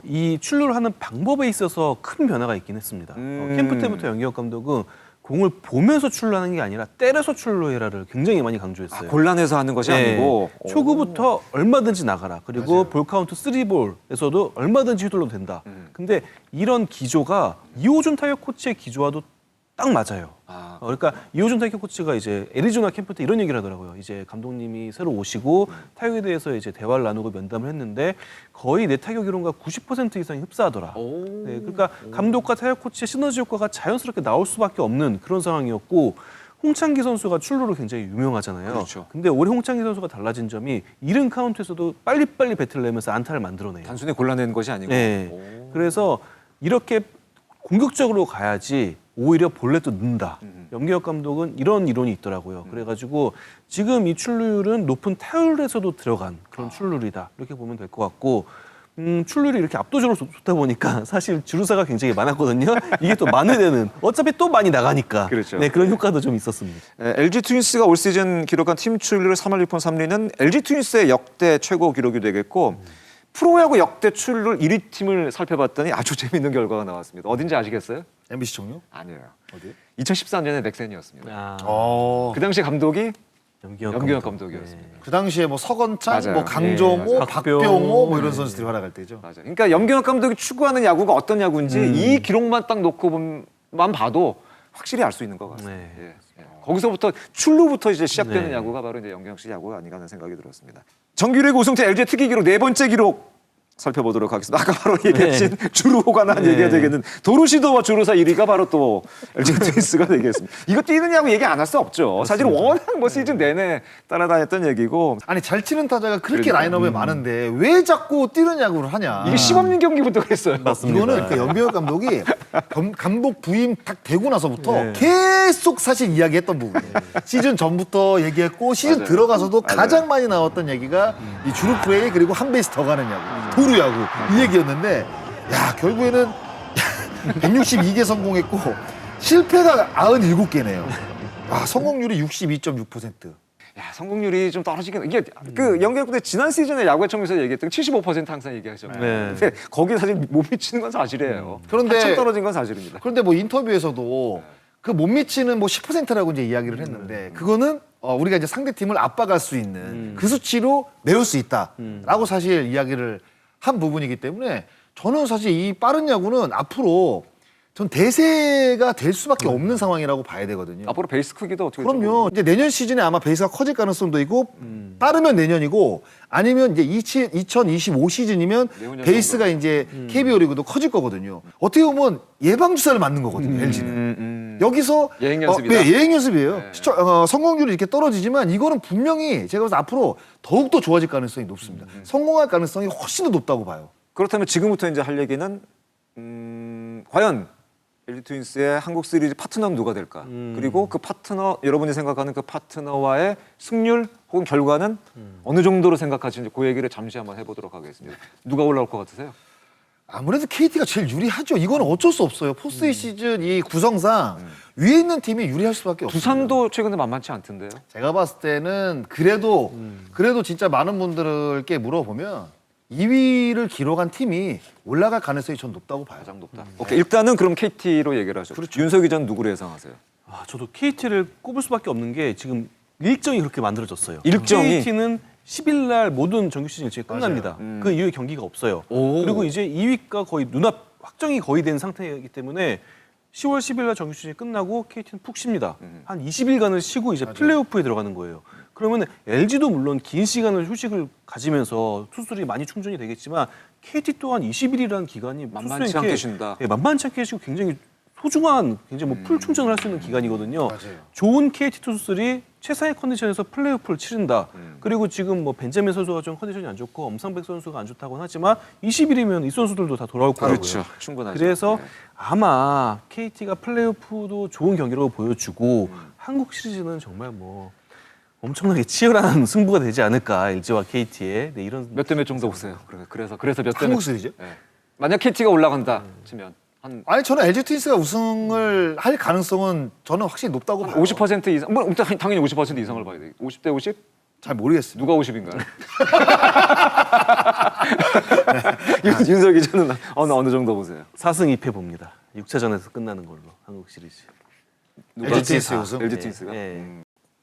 이 출루를 하는 방법에 있어서 큰 변화가 있긴 했습니다. 캠프 때부터 영기혁 감독은 공을 보면서 출루하는 게 아니라 때려서 출루해라를 굉장히 많이 강조했어요. 곤란해서 하는 것이 네, 아니고 초구부터 얼마든지 나가라. 그리고 볼 카운트 3볼에서도 얼마든지 휘둘러도 된다. 근데 이런 기조가 이호준 타격 코치의 기조와도 딱 맞아요. 그러니까 이호준 타격 코치가 이제 애리조나 캠프 때 이런 얘기를 하더라고요. 이제 감독님이 새로 오시고 타격에 대해서 이제 대화를 나누고 면담을 했는데 거의 내 타격 이론과 90% 이상이 흡사하더라. 네, 그러니까 감독과 타격 코치의 시너지 효과가 자연스럽게 나올 수밖에 없는 그런 상황이었고 홍창기 선수가 출루로 굉장히 유명하잖아요. 그렇죠. 근데 올해 홍창기 선수가 달라진 점이 이른 카운트에서도 빨리빨리 배틀을 내면서 안타를 만들어내요. 단순히 곤란한 것이 아니고. 네. 그래서 이렇게 공격적으로 가야지 오히려 볼넷도 는다. 염기혁 감독은 이런 이론이 있더라고요. 그래가지고 지금 이 출루율은 높은 타율에서도 들어간 그런 출루율이다. 이렇게 보면 될 것 같고 출루율이 이렇게 압도적으로 좋다 보니까 사실 주루사가 굉장히 많았거든요. 이게 또 만회되는 어차피 또 많이 나가니까 그렇죠. 네, 그런 효과도 좀 있었습니다. LG 트윈스가 올 시즌 기록한 팀 출루율 3할 6푼 3리는 LG 트윈스의 역대 최고 기록이 되겠고 프로야구 역대 출루율 1위 팀을 살펴봤더니 아주 재밌는 결과가 나왔습니다. 어딘지 아시겠어요? MBC 종료? 아니에요. 어디? 2014년에 넥센이었습니다. 아, 그 당시 감독이 염기혁 염기혁 감독. 감독이었습니다. 그 당시에 뭐 서건창, 맞아요. 뭐 강정호, 네, 박병호 뭐 이런 선수들이 활약할 때죠. 맞아요. 그러니까 염경엽 감독이 추구하는 야구가 어떤 야구인지 이 기록만 딱 놓고만 봐도 확실히 알 수 있는 것 같습니다. 네. 예. 거기서부터 출루부터 이제 시작되는 네. 야구가 바로 이제 염경엽 씨 야구가 아닌가 하는 생각이 들었습니다. 정규리그 우승팀 LG의 특이 기록 네 번째 기록 살펴보도록 하겠습니다. 아까 바로 얘기하신 주루호가 난 얘기가 되겠는 도루시도와 주루사 1위가 바로 또 LG 트윈스가 되겠습니다. 이거 뛰느냐고 얘기 안 할 수 없죠. 사실 워낙 뭐 시즌 내내 따라다녔던 얘기고 아니 잘 치는 타자가 그렇게 그러니까. 라인업에 많은데 왜 자꾸 뛰는 야구를 하냐? 이게 심 없는 경기부터 그랬어요. 이거는 그 염기혁 감독이 감독 부임 딱 되고 나서부터 계속 사실 이야기했던 부분이에요. 시즌 전부터 얘기했고 시즌 맞아요. 들어가서도 가장 많이 나왔던 얘기가 이 주루 플레이 그리고 한 베이스 더 가는 야구, 도루 야구 이 얘기였는데 야 결국에는 162개 성공했고 실패가 97개네요. 아, 성공률이 62.6%. 야, 성공률이 좀 떨어지긴 이게 그 연결 군대 지난 시즌에 야구청에서 얘기했던 75% 항상 얘기하죠. 네. 근데 거기 사실 못 미치는 건 사실이에요. 그런데- 한참 떨어진 건 사실입니다. 그런데 뭐 인터뷰에서도 그 못 미치는 뭐 10%라고 이제 이야기를 했는데 그거는 우리가 이제 상대 팀을 압박할 수 있는 그 수치로 메울 수 있다라고 사실 이야기를 한 부분이기 때문에 저는 사실 이 빠른 야구는 앞으로 전 대세가 될 수밖에 없는 상황이라고 봐야 되거든요. 앞으로 베이스 크기도 어떻게 될지 그럼요. 이제 내년 시즌에 아마 베이스가 커질 가능성도 있고 빠르면 내년이고 아니면 이제 2025 시즌이면 내후년 베이스가 이제 KBO 리그도 커질 거거든요. 어떻게 보면 예방 주사를 맞는 거거든요. LG는 여기서 예행 연습이다. 네, 예행 연습이에요. 네. 성공률이 이렇게 떨어지지만 이거는 분명히 제가 봐서 앞으로 더욱 더 좋아질 가능성이 높습니다. 성공할 가능성이 훨씬 더 높다고 봐요. 그렇다면 지금부터 이제 할 얘기는 과연 LG 트윈스의 한국 시리즈 파트너는 누가 될까? 그리고 그 파트너, 여러분이 생각하는 그 파트너와의 승률 혹은 결과는 어느 정도로 생각하시는지 그 얘기를 잠시 한번 해보도록 하겠습니다. 누가 올라올 것 같으세요? 아무래도 KT가 제일 유리하죠. 이거는 어쩔 수 없어요. 포스트 시즌 이 구성상 위에 있는 팀이 유리할 수밖에 없어요. 두산도 최근에 만만치 않던데요. 제가 봤을 때는 그래도 진짜 많은 분들께 물어보면 2위를 기록한 팀이 올라갈 가능성이 전 높다고 봐요. 가장 높다. 오케이, 일단은 그럼 KT로 얘기를 하죠. 그렇죠. 윤석이 전 누구를 예상하세요? 저도 KT를 꼽을 수밖에 없는 게 지금 일정이 그렇게 만들어졌어요. 일정이? KT는 10일 날 모든 정규 시즌 일정이 끝납니다. 그 이후에 경기가 없어요. 오. 그리고 이제 2위가 거의 눈앞 확정이 거의 된 상태이기 때문에 10월 10일 날 정규 시즌이 끝나고 KT는 푹 쉽니다. 한 20일간을 쉬고 이제 플레이오프에 들어가는 거예요. 그러면 LG도 물론 긴 시간을 휴식을 가지면서 투수들이 많이 충전이 되겠지만 KT 또한 20일이라는 기간이 만만치 투수에게 않게 쉰다. 네, 만만치 않게 쉬고 굉장히 소중한 굉장히 뭐 풀 충전을 할 수 있는 기간이거든요. 맞아요. 좋은 KT 투수들이 최상의 컨디션에서 플레이오프를 치른다. 그리고 지금 뭐 벤자민 선수가 좀 컨디션이 안 좋고 엄상백 선수가 안 좋다고는 하지만 20일이면 이 선수들도 다 돌아올 거라고요. 그렇죠. 충분하죠. 그래서 네. 아마 KT가 플레이오프도 좋은 경기라고 보여주고 한국 시리즈는 정말 뭐 엄청나게 치열한 승부가 되지 않을까 LG와 KT의 네, 이런 몇 대 몇 정도 보세요. 그래서 몇 대 몇. 한국 시리즈? 네. 만약 KT가 올라간다 치면 한 아니 저는 LG 트윈스가 우승을 할 가능성은 저는 확실히 높다고 봐요. 50% 이상. 뭐 당연히 50% 이상을 봐야 돼. 50대 50? 잘 모르겠어요. 누가 50인가요? 윤석 기자는 어느 정도 보세요? 4승 2패 봅니다. 6차전에서 끝나는 걸로 한국 시리즈. LG 트윈스 우승? LG 네, 트윈스가. 네.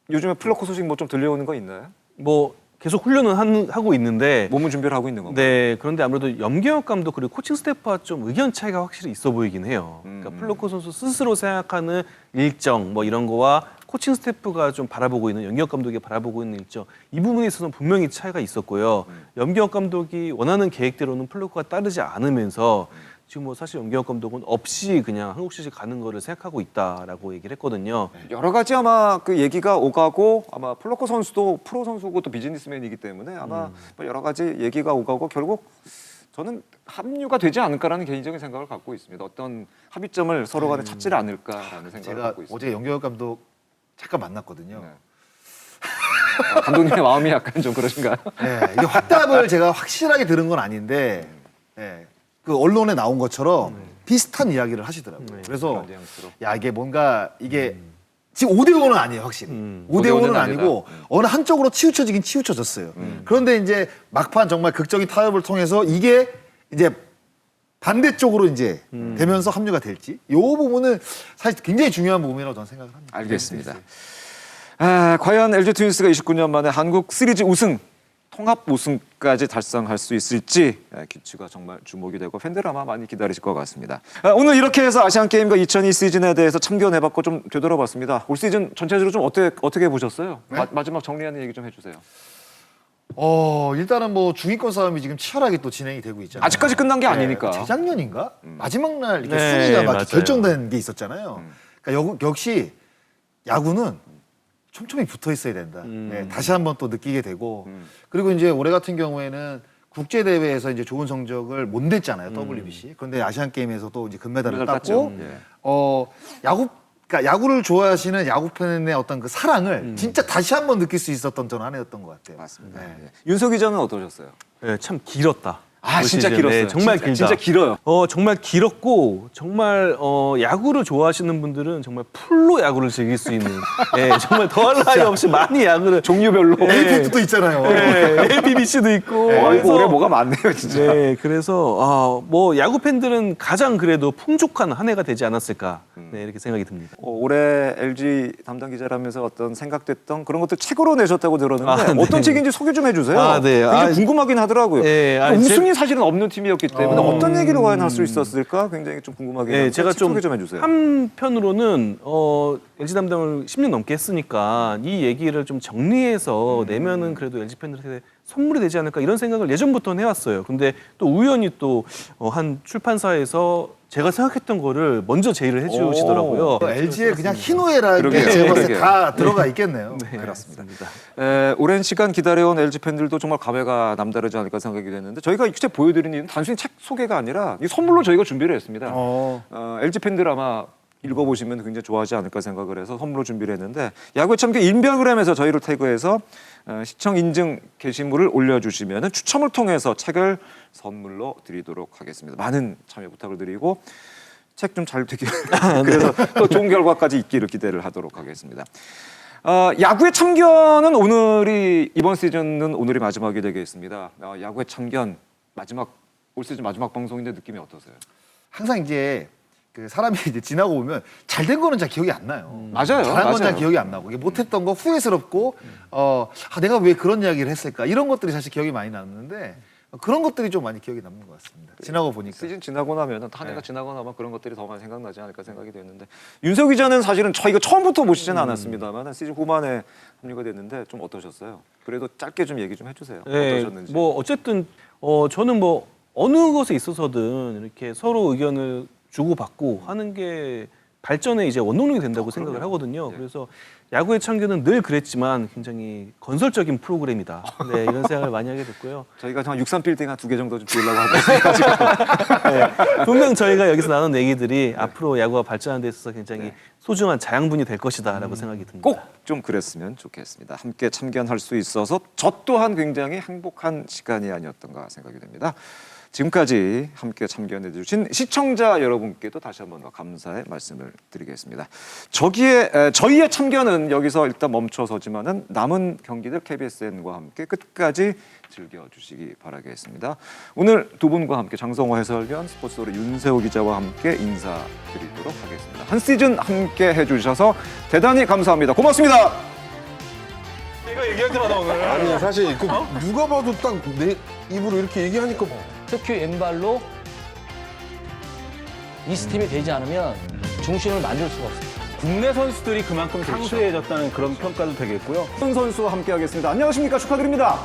요즘에 플러코 소식 뭐 좀 들려오는 거 있나요? 뭐 계속 훈련은 하고 있는데 몸은 준비를 하고 있는 건가요? 네, 그런데 아무래도 염경엽 감독 그리고 코칭 스태프와 좀 의견 차이가 확실히 있어 보이긴 해요. 그러니까 플로코 선수 스스로 생각하는 일정 뭐 이런 거와 코칭 스태프가 좀 바라보고 있는 염경엽 감독이 바라보고 있는 일정 이 부분에 있어서는 분명히 차이가 있었고요. 염경엽 감독이 원하는 계획대로는 플로코가 따르지 않으면서 지금 뭐 사실 염경엽 감독은 없이 그냥 한국 시리즈 가는 거를 생각하고 있다라고 얘기를 했거든요. 여러 가지 아마 그 얘기가 오가고 아마 플로코 선수도 프로 선수고 또 비즈니스맨이기 때문에 아마 뭐 여러 가지 얘기가 오가고 결국 저는 합류가 되지 않을까라는 개인적인 생각을 갖고 있습니다. 어떤 합의점을 서로 간에 찾지를 않을까라는 생각을 제가 갖고 있습니다. 어제 영경엽 감독 잠깐 만났거든요. 네. 감독님의 마음이 약간 좀 그러신가요? 네, 이게 확답을 제가 확실하게 들은 건 아닌데 네, 그 언론에 나온 것처럼 비슷한 이야기를 하시더라고요. 그래서 그런 뉘앙스로. 야 이게 뭔가 이게 지금 5대5는 아니에요 확실히. 5대5는 5대5는 아니고 어느 한쪽으로 치우쳐지긴 치우쳐졌어요. 그런데 이제 막판 정말 극적인 타협을 통해서 이게 이제 반대쪽으로 이제 되면서 합류가 될지 이 부분은 사실 굉장히 중요한 부분이라고 저는 생각을 합니다. 알겠습니다. 과연 LG 트윈스가 29년 만에 한국 시리즈 우승, 통합 우승까지 달성할 수 있을지 기치가 정말 주목이 되고 팬들 아마 많이 기다리실 것 같습니다. 오늘 이렇게 해서 아시안게임과 2002 시즌에 대해서 참견해봤고 좀 되돌아봤습니다. 올 시즌 전체적으로 좀 어떻게 보셨어요? 네? 마지막 정리하는 얘기 좀 해주세요. 일단은 뭐 중위권 싸움이 지금 치열하게 또 진행이 되고 있잖아요. 아직까지 끝난 게 아니니까. 재작년인가? 마지막 날 이렇게 네, 순위가 막 맞아요. 결정된 게 있었잖아요. 그러니까 역시 야구는 촘촘히 붙어 있어야 된다. 네, 다시 한번 또 느끼게 되고 그리고 이제 올해 같은 경우에는 국제 대회에서 이제 좋은 성적을 못 냈잖아요. WBC. 그런데 아시안 게임에서도 이제 금메달을 금메달 땄고 땄죠. 그러니까 야구를 좋아하시는 야구 팬의 어떤 그 사랑을 진짜 다시 한번 느낄 수 있었던 전 한 해였던 것 같아요. 맞습니다. 네. 윤석 기자는 어떠셨어요? 네, 참 길었다. 아, 올 진짜 시즌. 길었어요. 네, 정말 진짜, 길다. 진짜 길어요. 정말 길었고 정말 야구를 좋아하시는 분들은 정말 풀로 야구를 즐길 수 있는 정말 더할 나위 없이 많이 야구를 종류별로. 에이펙트도 있잖아요. LPBC도 있고 이거 올해 뭐가 많네요, 진짜. 네, 그래서 뭐 야구 팬들은 가장 그래도 풍족한 한 해가 되지 않았을까 이렇게 생각이 듭니다. 올해 LG 담당 기자라면서 어떤 생각됐던 그런 것들 책으로 내셨다고 들었는데 네. 어떤 책인지 소개 좀 해주세요. 아, 네. 굉장히 궁금하긴 하더라고요. 네, 아니, 우승이 사실은 없는 팀이었기 때문에 어떤 얘기를 과연 할 수 있었을까 굉장히 좀 궁금하긴 네, 한데 제가 소개 좀 해주세요. 한편으로는 LG 담당을 10년 넘게 했으니까 이 얘기를 좀 정리해서 내면은 그래도 LG 팬들한테 선물이 되지 않을까 이런 생각을 예전부터는 해왔어요. 근데 또 우연히 또 한 출판사에서 제가 생각했던 거를 먼저 제의를 해주시더라고요. LG의 그냥 희노애라는 게 그러게요. 제가 봤을 때 그러게요. 다 들어가 있겠네요. 네, 그렇습니다. 맞습니다. 오랜 시간 기다려온 LG 팬들도 정말 감회가 남다르지 않을까 생각이 되는데 저희가 이 책 보여드리는 이유는 단순히 책 소개가 아니라 이 선물로 저희가 준비를 했습니다. LG 팬들 아마 읽어보시면 굉장히 좋아하지 않을까 생각을 해서 선물로 준비를 했는데 야구의 참견 인별그램에서 저희를 태그해서 시청 인증 게시물을 올려주시면 추첨을 통해서 책을 선물로 드리도록 하겠습니다. 많은 참여 부탁을 드리고 책 좀 잘 되길 그래서 또 좋은 결과까지 있기를 기대를 하도록 하겠습니다. 야구의 참견은 이번 시즌은 오늘이 마지막이 되겠습니다. 야구의 참견 올 시즌 마지막 방송인데 느낌이 어떠세요? 항상 이제 그 사람이 이제 지나고 보면 잘된 거는 잘 기억이 안 나요. 맞아요. 잘한 건 잘 맞아요. 기억이 안 나고 이게 못했던 거 후회스럽고 내가 왜 그런 이야기를 했을까 이런 것들이 사실 기억이 많이 남는데 그런 것들이 좀 많이 기억에 남는 것 같습니다. 지나고 보니까. 시즌 지나고 나면 한 해가 지나고 나면 그런 것들이 더 많이 생각나지 않을까 생각이 되는데 윤석 기자는 사실은 저희가 처음부터 모시지는 않았습니다만 시즌 후반에 합류가 됐는데 좀 어떠셨어요? 그래도 짧게 좀 얘기 좀 해주세요. 네, 어떠셨는지. 뭐 어쨌든 저는 뭐 어느 것에 있어서든 이렇게 서로 의견을 주고받고 하는 게 발전에 이제 원동력이 된다고 생각을 하거든요. 네. 그래서 야구의 참견은 늘 그랬지만 굉장히 건설적인 프로그램이다. 네, 이런 생각을 많이 하게 됐고요. 저희가 한 63빌딩 한 2개 정도 좀 지으려고 하고 있으니까 네, 분명 저희가 여기서 나눈 얘기들이 앞으로 야구가 발전하는 데 있어서 굉장히 소중한 자양분이 될 것이다라고 생각이 듭니다. 꼭 좀 그랬으면 좋겠습니다. 함께 참견할 수 있어서 저 또한 굉장히 행복한 시간이 아니었던가 생각이 됩니다. 지금까지 함께 참견해 주신 시청자 여러분께도 다시 한번 더 감사의 말씀을 드리겠습니다. 저희의 참견은 여기서 일단 멈춰서지만은 남은 경기들 KBSN과 함께 끝까지 즐겨주시기 바라겠습니다. 오늘 두 분과 함께 장성호 해설위원, 스포츠소리 윤세호 기자와 함께 인사드리도록 하겠습니다. 한 시즌 함께 해주셔서 대단히 감사합니다. 고맙습니다. 아니 사실 누가 봐도 딱 내 입으로 이렇게 얘기하니까 특히 왼발로 이 스팀이 되지 않으면 중심을 만들 수가 없어요. 국내 선수들이 그만큼 상수해졌다는 그런 평가도 되겠고요. 손 선수와 함께하겠습니다. 안녕하십니까? 축하드립니다.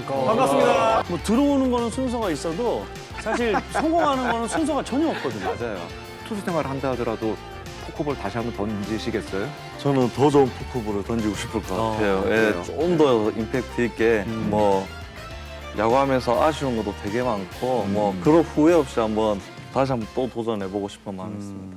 반갑습니다. 뭐 들어오는 거는 순서가 있어도 사실 성공하는 거는 순서가 전혀 없거든요. 맞아요. 투수 생활을 한다 하더라도 포크볼 다시 한번 던지시겠어요? 저는 더 좋은 포크볼을 던지고 싶을 것 같아요. 그래요? 좀 더 임팩트 있게 뭐 야구하면서 아쉬운 것도 되게 많고 뭐 그런 후회 없이 다시 한번 또 도전해보고 싶은 마음이 있습니다.